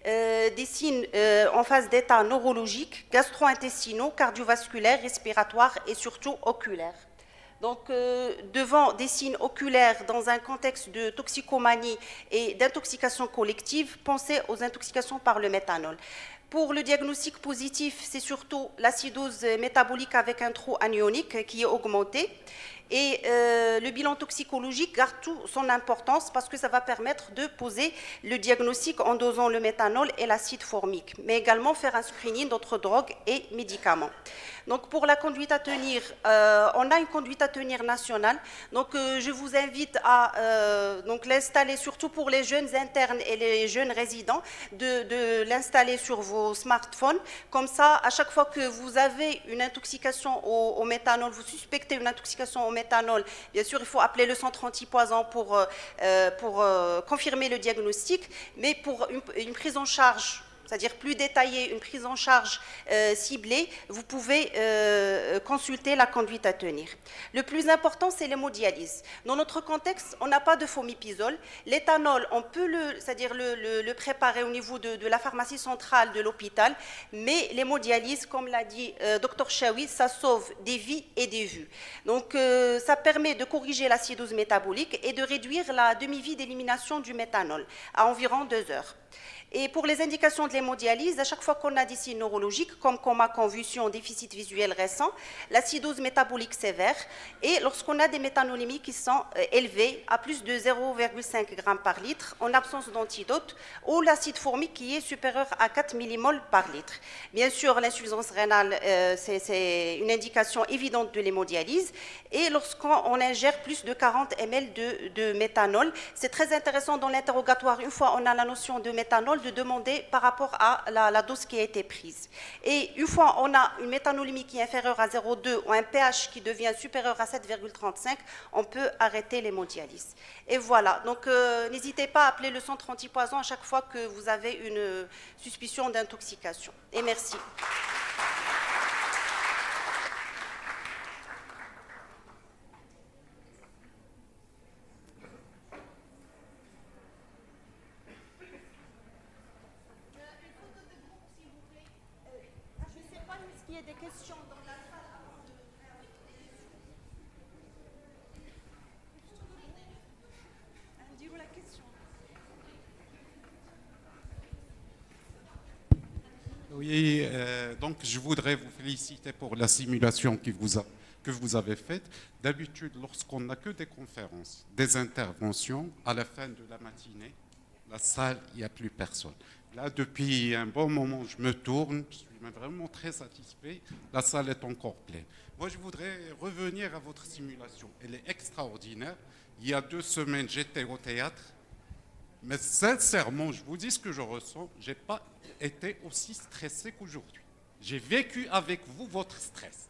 des signes en phase d'état neurologique, gastro-intestinaux, cardiovasculaires, respiratoires et surtout oculaires. Donc, devant des signes oculaires dans un contexte de toxicomanie et d'intoxication collective, pensez aux intoxications par le méthanol. Pour le diagnostic positif, c'est surtout l'acidose métabolique avec un trou anionique qui est augmenté. Et le bilan toxicologique garde tout son importance parce que ça va permettre de poser le diagnostic en dosant le méthanol et l'acide formique, mais également faire un screening d'autres drogues et médicaments. Donc pour la conduite à tenir, on a une conduite à tenir nationale. Donc je vous invite à l'installer, surtout pour les jeunes internes et les jeunes résidents, de l'installer sur vos smartphones. Comme ça, à chaque fois que vous avez une intoxication au méthanol, vous suspectez une intoxication au méthanol, bien sûr, il faut appeler le centre antipoison pour confirmer le diagnostic, mais pour une prise en charge, c'est-à-dire plus détaillée, une prise en charge ciblée, vous pouvez consulter la conduite à tenir. Le plus important, c'est l'hémodialyse. Dans notre contexte, on n'a pas de fomipizole. L'éthanol, on peut le préparer au niveau de la pharmacie centrale de l'hôpital, mais l'hémodialyse, comme l'a dit Dr Chaoui, ça sauve des vies et des vues. Donc, ça permet de corriger l'acidose métabolique et de réduire la demi-vie d'élimination du méthanol à environ 2 heures. Et pour les indications de l'hémodialyse, à chaque fois qu'on a des signes neurologiques, comme coma, convulsion, déficit visuel récent, l'acidose métabolique sévère, et lorsqu'on a des méthanolémies qui sont élevées à plus de 0,5 g par litre, en absence d'antidote, ou l'acide formique qui est supérieur à 4 millimoles par litre. Bien sûr, l'insuffisance rénale, c'est une indication évidente de l'hémodialyse, et lorsqu'on ingère plus de 40 ml de méthanol, c'est très intéressant dans l'interrogatoire, une fois on a la notion de méthanol, de demander par rapport à la dose qui a été prise. Et une fois on a une méthanolémie qui est inférieure à 0,2 ou un pH qui devient supérieur à 7,35, on peut arrêter l'hémodialyse. Et voilà, donc n'hésitez pas à appeler le centre antipoison à chaque fois que vous avez une suspicion d'intoxication. Et merci. Des questions dans la salle. Dis-vous la question. Oui, donc je voudrais vous féliciter pour la simulation que vous avez faite. D'habitude, lorsqu'on n'a que des conférences, des interventions, à la fin de la matinée, la salle, il n'y a plus personne. Là, depuis un bon moment, je me tourne, je suis vraiment très satisfait. La salle est encore pleine. Moi, je voudrais revenir à votre simulation. Elle est extraordinaire. Il y a 2 semaines, j'étais au théâtre. Mais sincèrement, je vous dis ce que je ressens. Je n'ai pas été aussi stressé qu'aujourd'hui. J'ai vécu avec vous votre stress.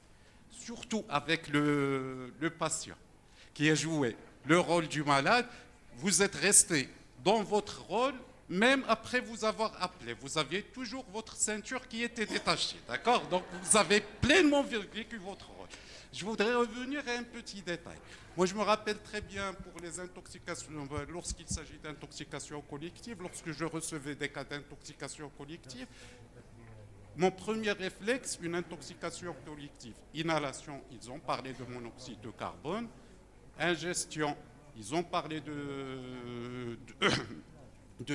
Surtout avec le patient qui a joué le rôle du malade. Vous êtes resté dans votre rôle même après vous avoir appelé. Vous aviez toujours votre ceinture qui était détachée, d'accord? Donc vous avez pleinement vécu votre rôle. Je voudrais revenir à un petit détail. Moi, je me rappelle très bien pour les intoxications, lorsqu'il s'agit d'intoxication collective, lorsque je recevais des cas d'intoxication collective, mon premier réflexe, une intoxication collective. Inhalation, ils ont parlé de monoxyde de carbone. Ingestion, ils ont parlé de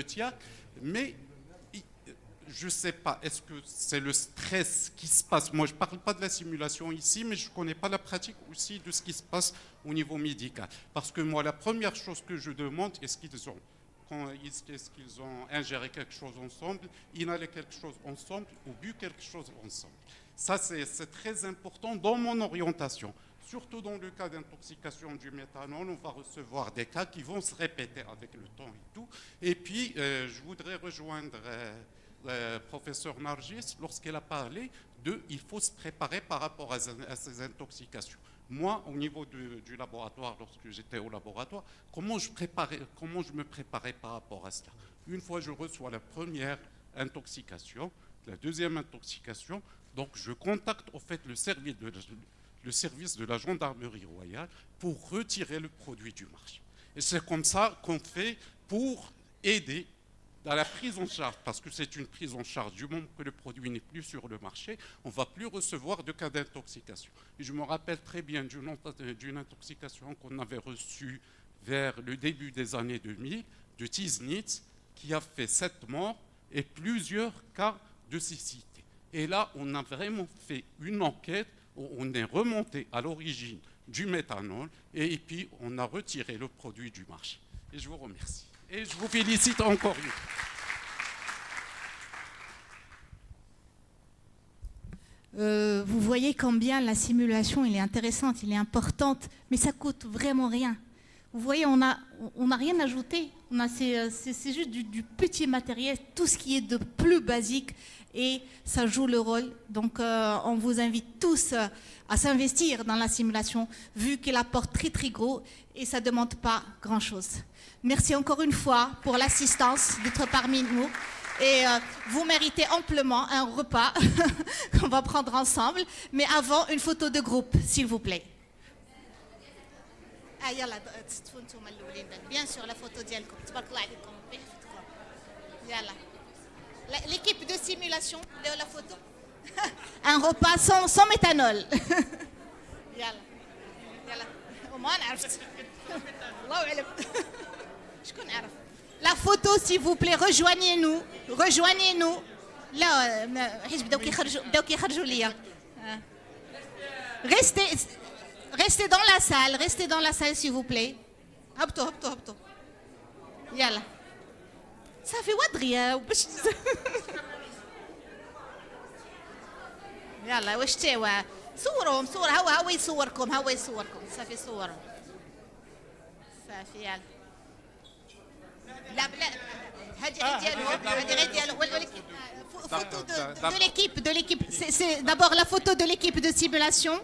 thiac. Mais je ne sais pas, est-ce que c'est le stress qui se passe? Moi, je ne parle pas de la simulation ici, mais je ne connais pas la pratique aussi de ce qui se passe au niveau médical. Parce que moi, la première chose que je demande, est-ce qu'ils ont ingéré quelque chose ensemble, inhalé quelque chose ensemble ou bu quelque chose ensemble? Ça, c'est très important dans mon orientation. Surtout dans le cas d'intoxication du méthanol, on va recevoir des cas qui vont se répéter avec le temps et tout. Et puis, je voudrais rejoindre professeur Nargis lorsqu'elle a parlé il faut se préparer par rapport à ces intoxications. Moi, au niveau du laboratoire, lorsque j'étais au laboratoire, comment je me préparais par rapport à cela? Une fois je reçois la première intoxication, la deuxième intoxication, donc je contacte au fait le service de la gendarmerie royale pour retirer le produit du marché. Et c'est comme ça qu'on fait pour aider dans la prise en charge, parce que c'est une prise en charge du moment que le produit n'est plus sur le marché, on ne va plus recevoir de cas d'intoxication. Et je me rappelle très bien d'une intoxication qu'on avait reçue vers le début des années 2000, de Tiznitz, qui a fait 7 morts et plusieurs cas de cécité. Et là, on a vraiment fait une enquête, on est remonté à l'origine du méthanol, et puis on a retiré le produit du marché. Et je vous remercie. Et je vous félicite encore une fois. Vous voyez combien la simulation elle est intéressante, elle est importante, mais ça coûte vraiment rien. Vous voyez, on n'a rien ajouté. C'est juste du petit matériel, tout ce qui est de plus basique, et ça joue le rôle. Donc, on vous invite tous à s'investir dans la simulation, vu qu'elle apporte très très gros et ça ne demande pas grand-chose. Merci encore une fois pour l'assistance d'être parmi nous. Et vous méritez amplement un repas qu'on va prendre ensemble. Mais avant, une photo de groupe, s'il vous plaît. Bien sûr, la photo d'Yalkom. L'équipe de simulation de la photo. Un repas sans méthanol. La photo, s'il vous plaît, rejoignez-nous. Là, restez dans la salle, s'il vous plaît. هبطوا. يلا. صافي وضغيا باش يلا واش تاوا صورهم هو يصوركم صافي صورهم صافي يلا لا هذه غير ديالو ولكن photo de l'équipe c'est d'abord la photo de l'équipe de simulation.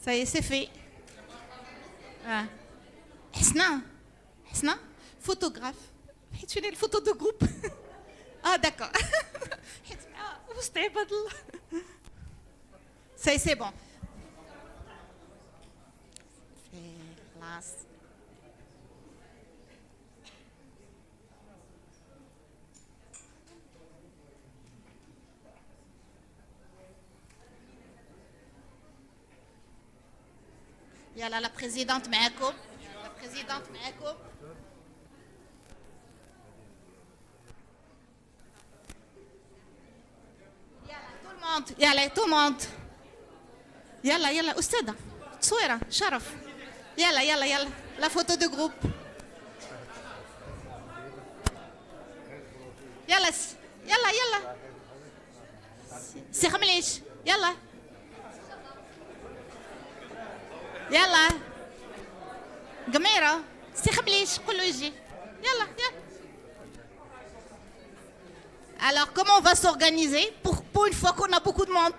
Ça y est, c'est fait. Hesna, photographe. Tu es le photo de groupe. Ah, d'accord. Ça y est, c'est bon. يلا la présidente معاكم. يلا tout le monde. يلا أستاذة تصويرة شرف. يلا la photo de groupe. يلا سيخ مليش يلا قميرة سيخبليش قولوا يجي يلا Alors comment on va s'organiser pour une fois qu'on a beaucoup de monde?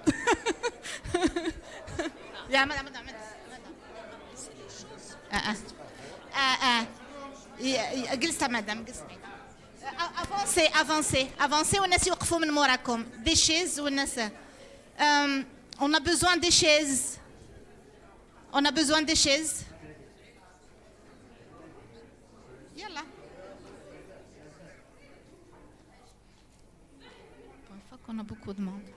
جلسة مدام جلسة. Avancez والناس يوقفوا من موراكم. Des chaises والناس. On a besoin des chaises. On a besoin des chaises. Yalla. Une fois qu'on a beaucoup de monde.